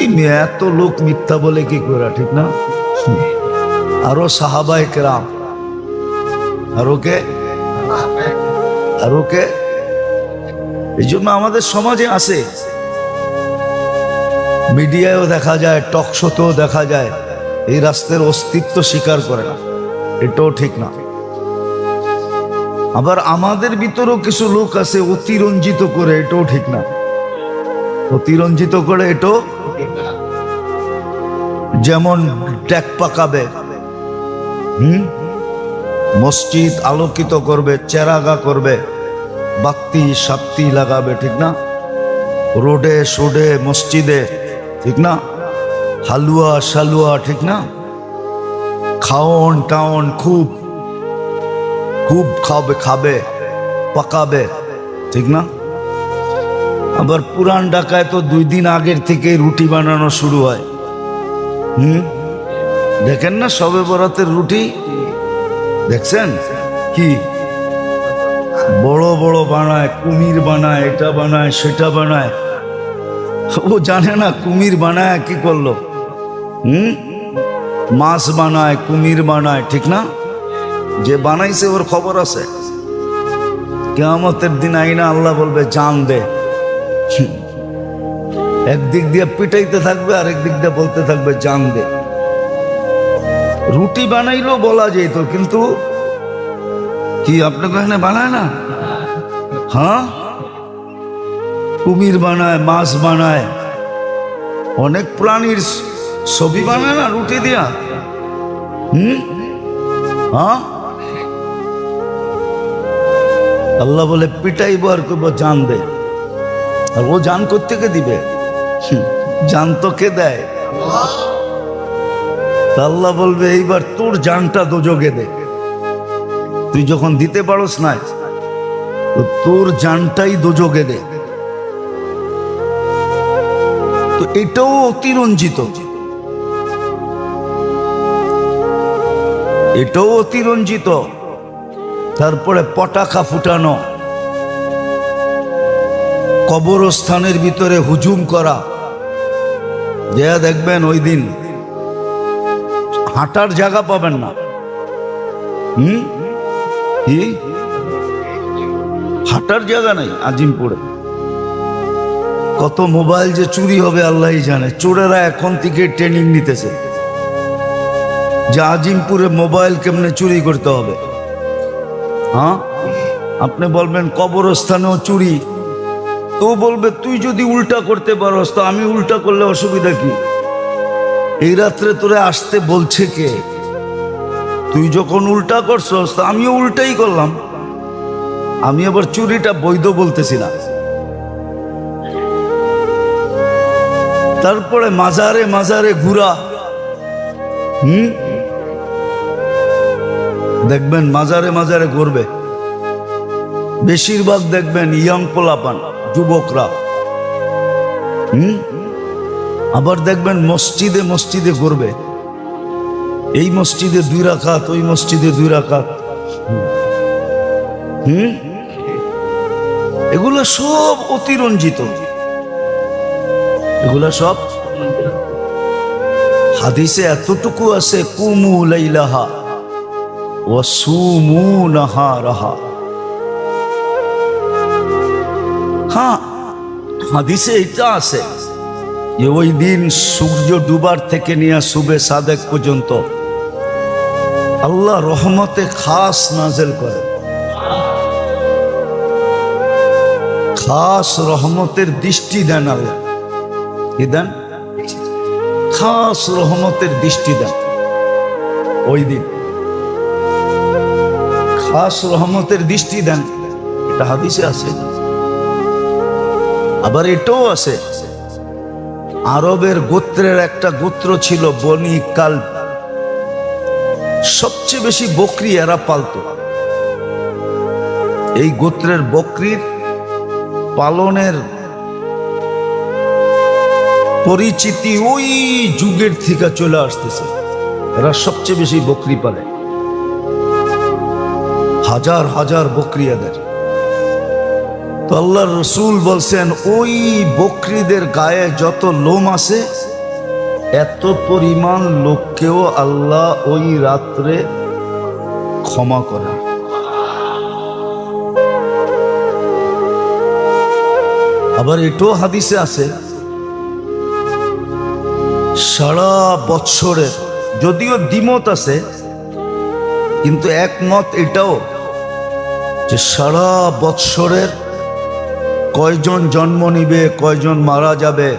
ওই মেয়ে এত লোক মিথ্যা বলে কি করে, ঠিক না? আরো সাহাবায়ে কেরাম, আর ওকে এই জন্য আমাদের সমাজে আছে, মিডিয়ায়ও দেখা যায়, টক শোতেও দেখা যায়, এই রাস্তার অস্তিত্ব স্বীকার করে না। এটাও ঠিক না। আবার আমাদের ভিতরেও কিছু লোক আছে অতিরঞ্জিত করে, এটাও ঠিক না। অতিরঞ্জিত করে এটাও, যেমন ট্যাক পাকাবে, মসজিদ আলোকিত করবে, চেরাগা করবে, বাতি সাপ্তি লাগাবে, ঠিক না? রোডে সোডে মসজিদে, ঠিক না? হালুয়া শালুয়া, ঠিক না? খাওন টাউন খুব খুব খাবে পাকাবে, ঠিক না? আবার পুরান ঢাকায় তো 2 দিন আগের থেকে রুটি বানানো শুরু হয়। দেখেন না শবে বরাতের রুটি, দেখছেন কি বড় বড় বানায়, কুমির বানায়, এটা বানায় সেটা বানায়। ও জানে না কুমির বানায় কি করলো। মাছ বানায়, কুমির বানায়, ঠিক না? যে বানাইছে ওর খবর আছে। কিয়ামতের দিন আইনা আল্লাহ বলবে জান দে। একদিক দিয়ে পিটাইতে থাকবে, আরেক দিক দিয়ে বলতে থাকবে জান দে। রুটি বানাইলো বলা যেত, কিন্তু কি আপনাকে এখানে বানায় না? হ্যাঁ, কুমির বানায়, মাছ বানায়, অনেক প্রাণীর ছবি বানায় না রুটি দিয়া। হ্যাঁ, আল্লাহ বলে পিটাইব আর করবো জান দে। আর ও জান কোত্থেকে দিবে? জান তো কে দেয়? আল্লাহ বলবে এইবার তোর জানটা দোজগে দে। তুই যখন দিতে পারস না, তো তোর জানটাই দোজগে দে। তো এটাও অতিরঞ্জিত, এটাও অতিরঞ্জিত। তারপরে পটাকা ফুটানো, কবরস্থানের ভিতরে হুজুম করা। যে দেখবেন ওই দিন হাঁটার জায়গা পাবেন না। কি হাঁটার জায়গা নাই আজিমপুরে। কত মোবাইল যে চুরি হবে আল্লাহই জানে। চোরেরা এখন থেকে ট্রেনিং নিতেছে যে আজিমপুরে মোবাইল কেমনে চুরি করতে হবে। হ্যাঁ, আপনি বলবেন কবরস্থানেও চুরি, তো বলবে তুই যদি উল্টা করতে পারস তো আমি উল্টা করলে অসুবিধা কি? এই রাত্রে তোরে আসতে বলছে কে? তুই যখন উল্টা করছস তো আমিও উল্টাই করলাম। আমি আবার চুরিটা বৈধ বলতেছি না। তারপরে মাজারে মাজারে ঘুরা। দেখবেন মাজারে মাজারে ঘুরবে, বেশিরভাগ দেখবেন ইয়াং পোলাপান, যুবকরা। আবার দেখবেন মসজিদে মসজিদে ঘুরবে, এই মসজিদে 2 রাকাত, ওই মসজিদে 2 রাকাত। এগুলো সব অতিরঞ্জিত, এগুলো সব হাদিসে এতটুকু আছে, কুমু লাইলাহা ওয়া সুমু নাহারাহা। হ্যাঁ, হাদিসে এটা আছে যে ওই দিন সূর্য ডুবার থেকে নিয়ে সুবে সাদেক পর্যন্ত আল্লাহ রহমতে খাস নাজেল করে। খাস রহমতের দৃষ্টি দেন আল্লাহ। কি দেন? খাস রহমতের দৃষ্টি দেন ওই দিন, খাস রহমতের দৃষ্টি দেন। এটা হাদিসে আছে। আবার এটাও আছে, আরবের গোত্রের একটা গোত্র ছিল বনি কালব। সবচেয়ে বেশি বকরি এরা পালত। এই গোত্রের বকরির পালনের পরিচিতি ওই যুগের থেকে চলে আসতেছে। এরা সবচেয়ে বেশি বকরি পালে, হাজার হাজার বকরি এদের। তো আল্লাহ রসুল বলছেন ওই বকরিদের গায়ে যত লোম আছে এত পরিমাণ লোককেও আল্লাহ ওই রাত্রে ক্ষমা করে। আবার এটাও হাদিসে আছে সারা বৎসরের, যদিও দ্বিমত আছে কিন্তু একমত এটাও যে সারা বৎসরের কয়জন জন্ম নিবে কয়জন মারা যাবে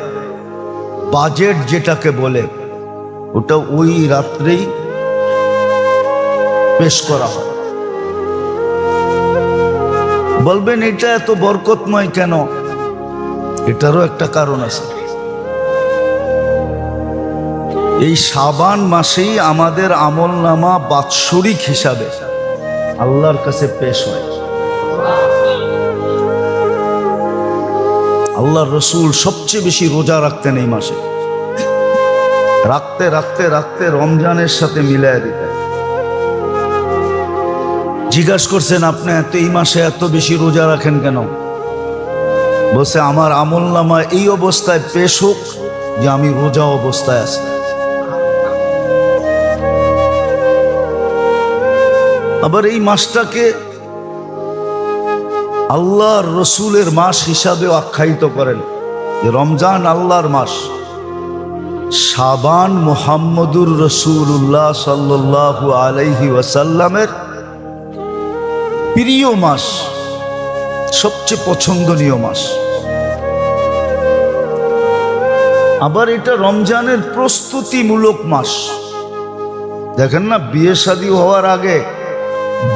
বাজেট যেটাকে বলে ওটা ওই রাত্রেই পেশ করা হয়। বলবেন এটা এত বরকতময় কেন? এটারও একটা কারণ আছে। এই শাবান মাসেই আমাদের আমলনামা বাৎসরিক হিসাবে আল্লাহর কাছে পেশ হয়। আল্লাহর রসুল সবচেয়ে বেশি রোজা রাখতেন এই মাসে, রাখতে রাখতে রাখতে রমজানের সাথে মিলাই দিতেন। জিজ্ঞাসা করছেন আপনি এত এই মাসে এত বেশি রোজা রাখেন কেন? বলছে আমার আমলনামা এই অবস্থায় পেশ হোক যে আমি রোজা অবস্থায় আছি। আবার এই মাসটাকে আল্লাহর রসুলের মাস হিসাবে আখ্যায়িত করেন যে রমজান আল্লাহর মাস, শাবান মুহাম্মদুর রসুল্লাহ সাল্লাল্লাহু আলাইহি ওয়াসাল্লামের প্রিয় মাস, সবচেয়ে পছন্দনীয় মাস। আবার এটা রমজানের প্রস্তুতিমূলক মাস। দেখেন না, বিয়ে শাদী হওয়ার আগে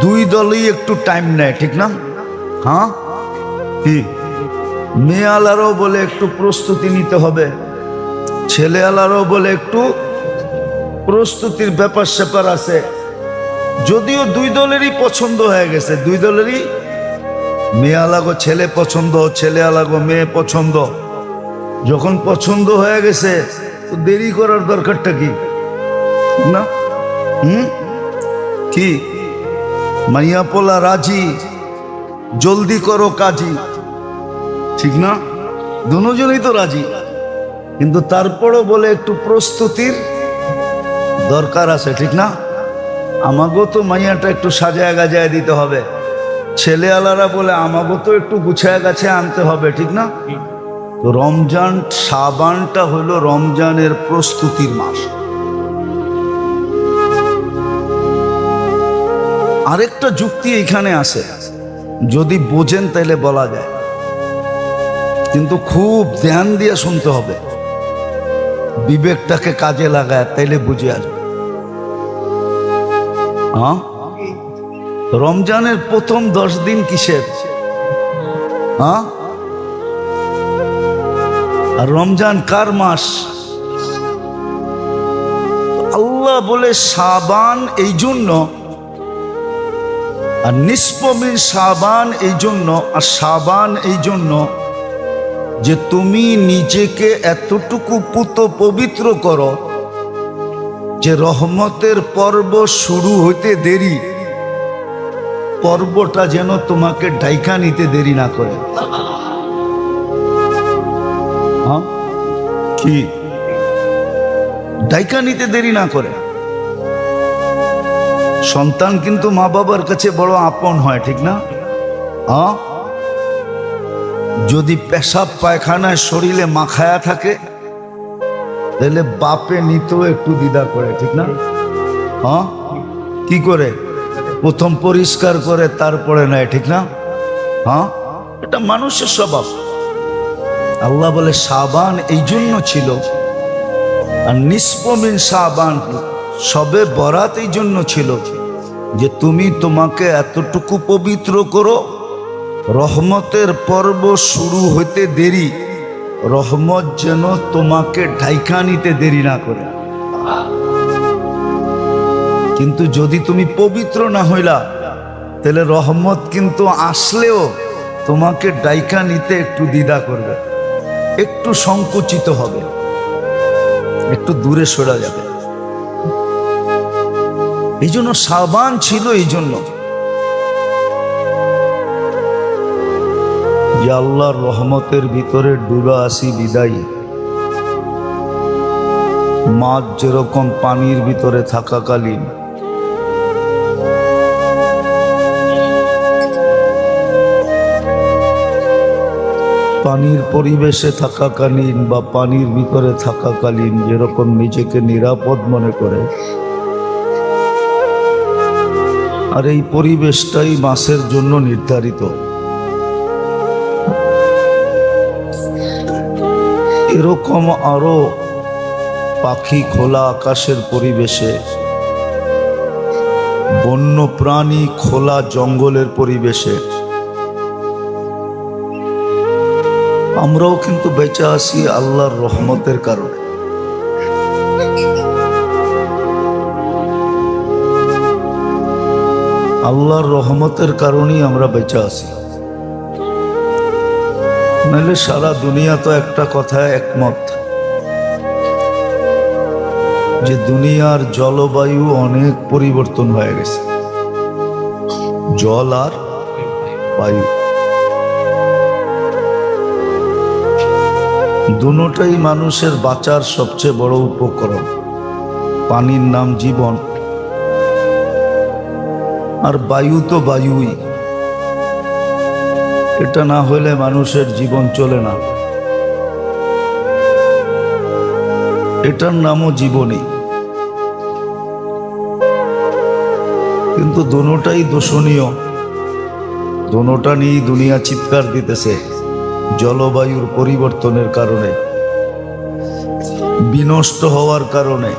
দুই দলই একটু টাইম নেয়, ঠিক না? হ্যাঁ, কি মেয়ে আলারও বলে একটু প্রস্তুতি নিতে হবে, ছেলে আলারও বলে একটু প্রস্তুতির ব্যাপার স্যাপার আছে। যদিও দুই দলেরই পছন্দ হয়ে গেছে, দুই দলেরই মেয়ে আলাগো ছেলে পছন্দ, ছেলে আলাগো মেয়ে পছন্দ। যখন পছন্দ হয়ে গেছে তো দেরি করার দরকারটা কি? না কি মাইয়া পোলা রাজি, জলদি করো কাজী, ঠিক না? দুজনেই তো রাজি, কিন্তু তারপরও বলে একটু প্রস্তুতির দরকার আছে, ঠিক না? আমাকেও তো মাইয়াটা একটু সাজায় গাজায় দিতে হবে, ছেলে আলারা বলে আমাকেও তো একটু গুছায় গাছে আনতে হবে, ঠিক না? তো রমজান শাবানটা হলো রমজানের প্রস্তুতির মাস। আরেকটা যুক্তি এখানে আছে, যদি বোঝেন তাহলে বলা যায়, কিন্তু খুব ধ্যান দিয়ে শুনতে হবে, বিবেকটাকে কাজে লাগায়, তাইলে বুঝে আসবে। হ্যাঁ, রমজানের প্রথম 10 দিন কিসের? হ্যাঁ, আর রমজান কার মাস? আল্লাহ বলে শাবান এই জন্য, আর নিসফমিন শাবান এই জন্য, আর শাবান এই জন্য যে তুমি নিজেকে এতটুকু পবিত্র করো যে রহমতের পর্ব শুরু হইতে দেরি, পর্বটা যেন তোমাকে ডাইকা নিতে দেরি না করে। হ্যাঁ, কি ডাইকা নিতে দেরি না করে। সন্তান কিন্তু মা বাবার কাছে বড় আপন হয়, ঠিক না? হ্যাঁ, যদি পেশাব পায়খানায় শরীরে মাখায়া থাকে তাহলে বাপে নিতেও একটু দ্বিধা করে, ঠিক না? হ্যাঁ, কি করে? প্রথম পরিষ্কার করে তারপরে নেয়, ঠিক না? হ্যাঁ, এটা মানুষের স্বভাব। আল্লাহ বলে শাবান এই জন্য ছিল, আর নিসফমিন শাবান সবে বরাত এই জন্য ছিল যে তুমি তোমাকে এতটুকু পবিত্র করো, রহমতের পর্ব শুরু হইতে দেরি, রহমত যেন তোমাকে ঢাইকা নিতে দেরি না করে। কিন্তু যদি তুমি পবিত্র না হইলা তাহলে রহমত কিন্তু আসলেও তোমাকে ডাইকা নিতে একটু দ্বিধা করবে, একটু সংকুচিত হবে, একটু দূরে সরে যাবে। এই জন্য শাবান ছিল, এই জন্য যে আল্লাহর রহমতের ভিতরে ডুবা আসি বিদায়ী। মাছ যেরকম পানির ভিতরে থাকাকালীন পানির পরিবেশে থাকাকালীন বা পানির ভিতরে থাকাকালীন যেরকম নিজেকে নিরাপদ মনে করে, আর এই পরিবেশটাই মাছের জন্য নির্ধারিত। এরকম আরো পাখি খোলা আকাশের পরিবেশে, বন্য প্রাণী খোলা জঙ্গলের পরিবেশে আমরাও কিন্তু বেঁচে আছি আল্লাহর রহমতের কারণে। আল্লাহর রহমতের কারণেই আমরা বেঁচে আছি। নাহলে সারা দুনিয়া তো একটা কথায় একমত যে দুনিয়ার জলবায়ু অনেক পরিবর্তন হয়ে গেছে। জল আর বায়ু দুটোটাই মানুষের বাঁচার সবচেয়ে বড় উপকরণ। পানির নাম জীবন, আর বায়ু তো বায়ুই। এটা না হলে মানুষের জীবন চলে না। এটার নামও জীবনী। কিন্তু দুটোটাই দূষণীয়। দুটোটা নিয়েই দুনিয়া চিৎকার দিতেছে জলবায়ুর পরিবর্তনের কারণে, বিনষ্ট হওয়ার কারণে।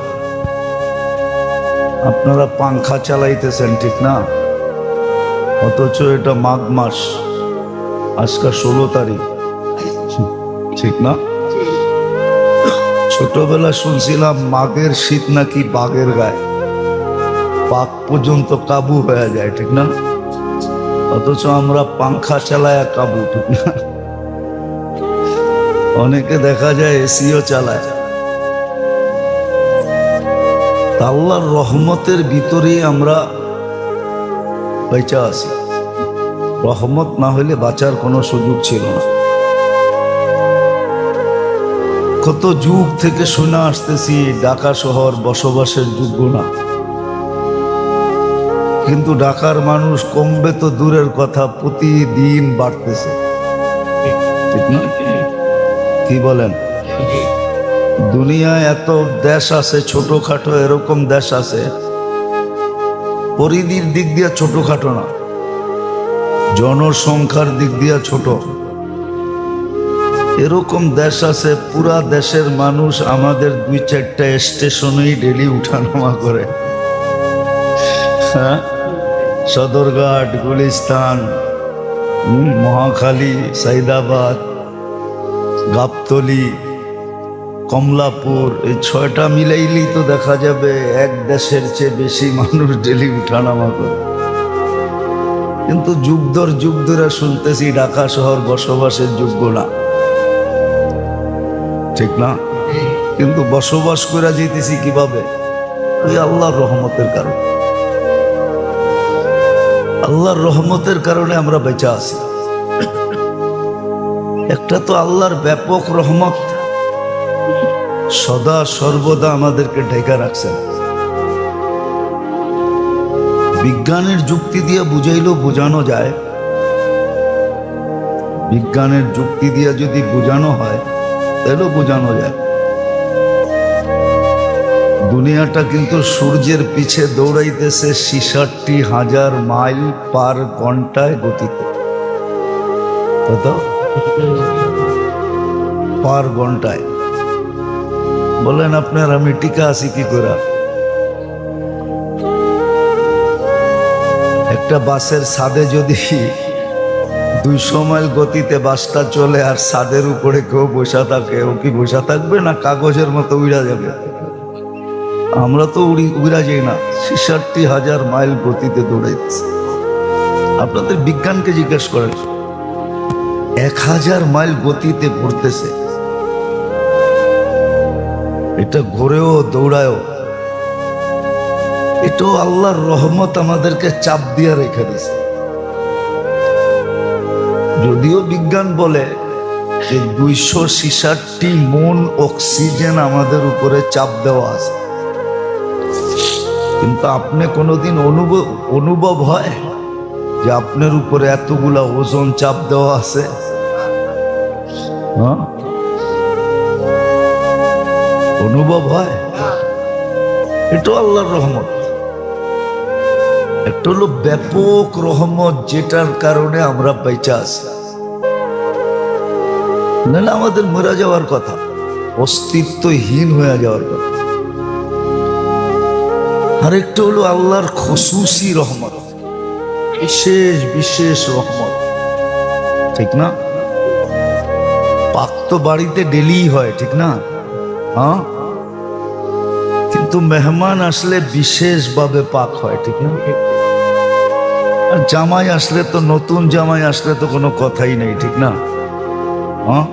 আপনারা পাংখা চালাইতেছেন ঠিক না, অথচ এটা মাঘ মাস, আজকে 16 তারিখ, ঠিক না? ছোটবেলা শুনছিলাম মাঘের শীত নাকি বাঘের গায়ে, পাক পর্যন্ত কাবু হয়ে যায়, ঠিক না? অথচ আমরা পাংখা চালায় কাবু, ঠিক না? অনেকে দেখা যায় এসিও চালায়। আল্লাহর রহমতের ভিতরে আমরা বেঁচে আছি। রহমত না হলে বাঁচার কোনো সুযোগ ছিল না। কত যুগ থেকে শুনে আসতেছি ঢাকা শহর বসবাসের যোগ্য না, কিন্তু ঢাকার মানুষ কমবে তো দূরের কথা, প্রতিদিন বাড়তেছে, ঠিক না? কি বলেন? দুনিয়ায় এত দেশ আছে ছোটখাটো, এরকম দেশ আছে পরিধির দিক দিয়ে ছোটখাটো না, জনসংখ্যার দিক দিয়ে ছোট। এরকম দেশ আছে পুরা দেশের মানুষ আমাদের 2-4টা স্টেশনেই ডেলি উঠানামা করে। হ্যাঁ, সদরঘাট, গুলিস্তান, মহাখালী, সাইদাবাদ, গাবতলী, কমলাপুর, এই 6টা মিলাইলেই তো দেখা যাবে এক দেশের চেয়ে বেশি মানুষ ডেলি উঠানামা করে। কিন্তু যুগ ধরে শুনতেছি ঢাকা শহর বসবাসের যোগ্য না, ঠিক না? কিন্তু বসবাস করে যেতেছি কিভাবে? ওই আল্লাহর রহমতের কারণে। আল্লাহর রহমতের কারণে আমরা বেঁচে আছি। একটা তো আল্লাহর ব্যাপক রহমত সদা সর্বদা আমাদেরকে ঢেকে রাখছেন। বিজ্ঞানের যুক্তি দিয়ে বুঝাইলেও বোঝানো যায়, বিজ্ঞানের যুক্তি দিয়ে যদি বোঝানো হয় তাহলেও বোঝানো যায়। দুনিয়াটা কিন্তু সূর্যের পিছে দৌড়াইতেছে 66,000 মাইল পার ঘন্টায় গতিতে। কত? পার ঘন্টায়। বলেন আপনার আমি টিকা আছি কি করে? একটা বাসের ছাদে যদি 200 মাইল গতিতে বাসটা চলে আর ছাদের উপরে কেউ বসা থাকে, ও কি বসা থাকবে না কাগজের মতো উড়া যাবে? আমরা তো উড়া যাই না, 66,000 মাইল গতিতে দৌড়াইতেছে। আপনাদের বিজ্ঞানকে জিজ্ঞেস করেন, 1000 মাইল গতিতে ঘুরতেছে। এটা ঘুরেও দৌড়ায়ও, এটাও আল্লাহর রহমত আমাদেরকে চাপ দিয়ে রেখে দিয়েছে। যদিও বিজ্ঞান বলে যে 266 মন অক্সিজেন আমাদের উপরে চাপ দেওয়া আছে, কিন্তু আপনি কোনোদিন অনুভব হয় যে আপনার উপরে এতগুলা ওজন চাপ দেওয়া আছে? হ্যাঁ, অনুভব হয়? এটা আল্লাহর রহমত। একটা হলো ব্যাপক রহমত, যেটার কারণে আমরা বেঁচে আছি, নাহলে আমাদের মরে যাওয়ার কথা, অস্তিত্বহীন হয়ে যাওয়ার কথা। আরেকটা হলো আল্লাহর খুসুসি রহমত, বিশেষ বিশেষ রহমত, ঠিক না? পাক তো বাড়িতে ডেলি হয়, ঠিক না? হ্যাঁ, কিন্তু মেহমান আসলে বিশেষভাবে পাক হয়, ঠিক না? আর জামাই আসলে তো, নতুন জামাই আসলে তো কোনো কথাই নেই, ঠিক না? হ্যাঁ,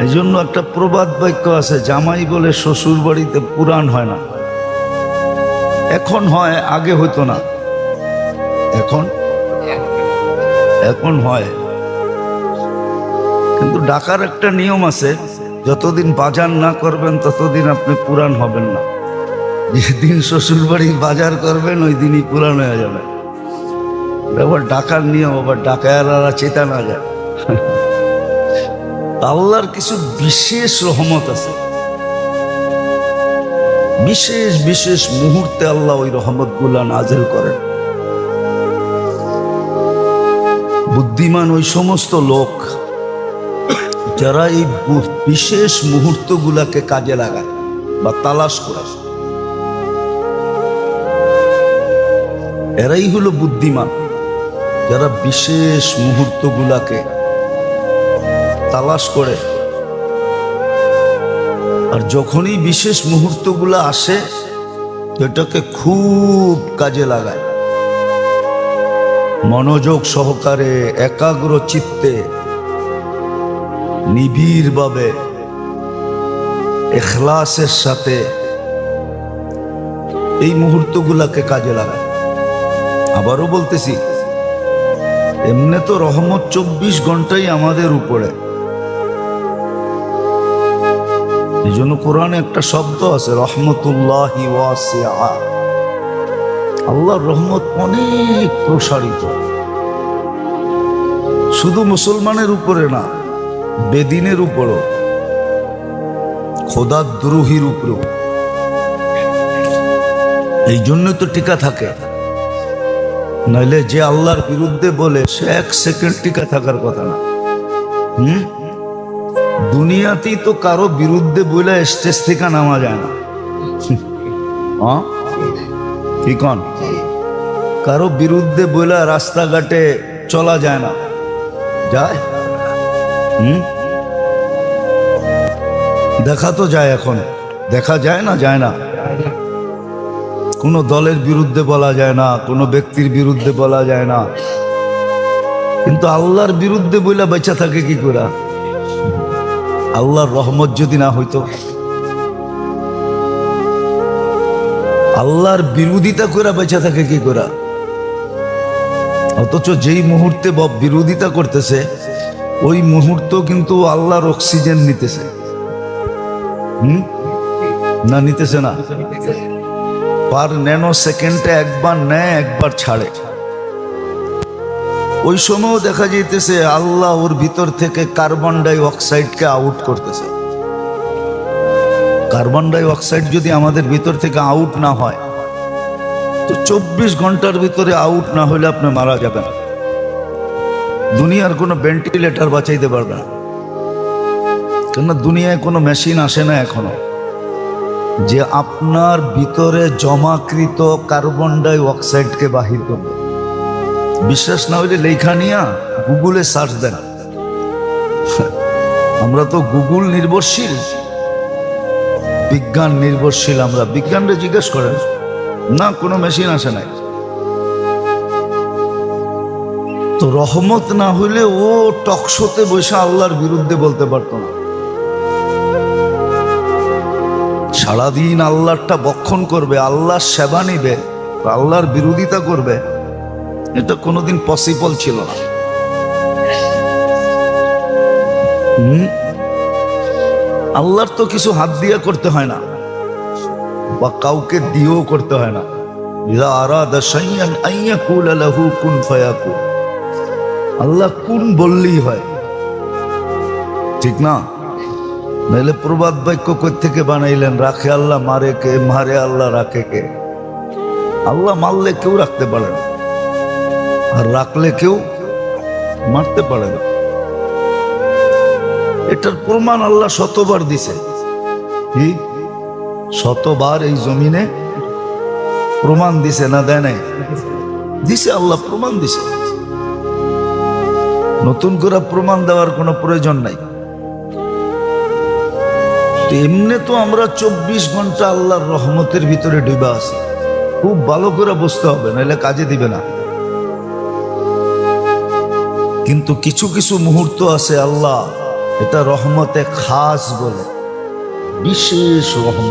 এই জন্য একটা প্রবাদ বাক্য আছে, জামাই বলে শ্বশুর বাড়িতে পুরাণ হয় না। এখন হয়, আগে হইতো না। এখন হয়, কিন্তু ডাকার একটা নিয়ম আছে, যতদিন বাজার না করবেন ততদিন আপনি পুরাণ হবেন না। যেদিন শ্বশুর বাড়ি বাজার করবেন ওই দিনই পুরাণ হয়ে যাবে। আবার ডাকার নিয়ম, আবার ডাকায়ারা চেতা না যায়। আল্লাহর কিছু বিশেষ রহমত আছে, বিশেষ বিশেষ মুহূর্তে আল্লাহ ওই রহমত গুলা নাজেল করেন। বুদ্ধিমান ওই সমস্ত লোক যারা এই বিশেষ মুহূর্ত গুলাকে কাজে লাগায় বা তালাশ করে, এরাই হলো বুদ্ধিমান, যারা বিশেষ মুহূর্ত গুলাকে তালাশ করে, আর যখনই বিশেষ মুহূর্তগুলো আসে এটাকে খুব কাজে লাগায়, মনোযোগ সহকারে, একাগ্র চিত্তে, নিবিড়ভাবে, ইখলাসের সাথে এই মুহূর্তগুলোকে কাজে লাগায়। আবারও বলতেছি, এমনি তো রহমত 24 ঘন্টাই আমাদের উপরে। এই জন্য কোরআনে একটা শব্দ আছে, রহমতুল্লাহি ওয়াসিআ। আল্লাহর রহমত অনেক প্রসারিত, শুধু মুসলমানের উপরে না, বেদিনের উপরও, খোদাদ্রোহীর উপরেও। এই জন্য তো টিকা থাকে, নাইলে যে আল্লাহর বিরুদ্ধে বলে সে 1 সেকেন্ড টিকা থাকার কথা না। দুনিয়াতেই তো কারো বিরুদ্ধে বলে স্টেজ থেকে নামা যায় না। ঠিক, কারো বিরুদ্ধে বলে রাস্তাঘাটে চলা যায় না, যায়? দেখা তো যায়, এখন দেখা যায় না? যায় না। কোনো দলের বিরুদ্ধে বলা যায় না, কোনো ব্যক্তির বিরুদ্ধে বলা যায় না, কিন্তু আল্লাহর বিরুদ্ধে বইলা বেঁচে থাকে কি করে? আল্লাহর রহমত যদি না হইতো, আল্লাহর বিরোধিতা করে বেঁচে থাকে কি করে? অথচ যেই মুহূর্তে বিরোধিতা করতেছে ওই মুহূর্ত কিন্তু আল্লাহর অক্সিজেন নিতেছে, না নিতেছে না? পার ন্যানো সেকেন্ডে একবার নেয়, একবার ছাড়ে। ওই সময়ও দেখা যাইতেছে আল্লাহ ওর ভিতর থেকে কার্বন ডাই অক্সাইডকে আউট করতেছে। কার্বন ডাই অক্সাইড যদি আমাদের ভিতর থেকে আউট না হয় তো 24 ঘন্টার ভিতরে আউট না হলে আপনি মারা যাবেন। দুনিয়ার কোনো ভেন্টিলেটর বাঁচাইতে পারবে না, কেননা দুনিয়ায় কোনো মেশিন আসে না এখনো যে আপনার ভিতরে জমাকৃত কার্বন ডাই অক্সাইডকে বাহির করবে। বিশ্বাস না হইলে লেখা নিয়া গুগলে সার্চ দেন। আমরা তো গুগল নির্ভরশীল, বিজ্ঞান নির্ভরশীল। আমরা বিজ্ঞানরে জিজ্ঞেস করেন না, কোনো মেশিন আসে নাই। তো রহমত না হইলে ও টকশোতে বসে আল্লাহর বিরুদ্ধে বলতে পারতো না। সারাদিন আল্লাহরটা বক্ষণ করবে, আল্লাহর সেবা নিবে, আল্লাহর বিরোধিতা করবে, এটা কোনোদিন পসিবল ছিল না। আল্লাহর তো কিছু হাত দিয়া করতে হয় না, বা কাউকে দিয়েও করতে হয় না। ইযা আরাদা শাইআন আন ইয়াকুলা লাহু কুন ফায়াকুন। আল্লাহ কুন বললেই হয়, ঠিক না? নাহলে প্রবাদ বাক্য কই থেকে বানাইলেন? রাখে আল্লাহ, মারে কে? মারে আল্লাহ, রাখে কে? আল্লাহ মারলে কেউ রাখতে পারে না, আর রাখলে কেউ মারতে পারে না। এটার প্রমাণ আল্লাহ শতবার দিছে। কি শতবার এই জমিনে প্রমাণ দিছে না? দেয় নাই? দিছে, আল্লাহ প্রমাণ দিছে। নতুন করে প্রমাণ দেওয়ার কোনো প্রয়োজন নাই। এমনি তো আমরা 24 ঘন্টা আল্লাহর রহমতের ভিতরে ডুবা আছি। খুব ভালো করে বুঝতে হবে, নাহলে কাজে দিবে না। কিন্তু কিছু কিছু মুহূর্ত আছে আল্লাহ এটা রহমতে খাস বলে, বিশেষ রহমত।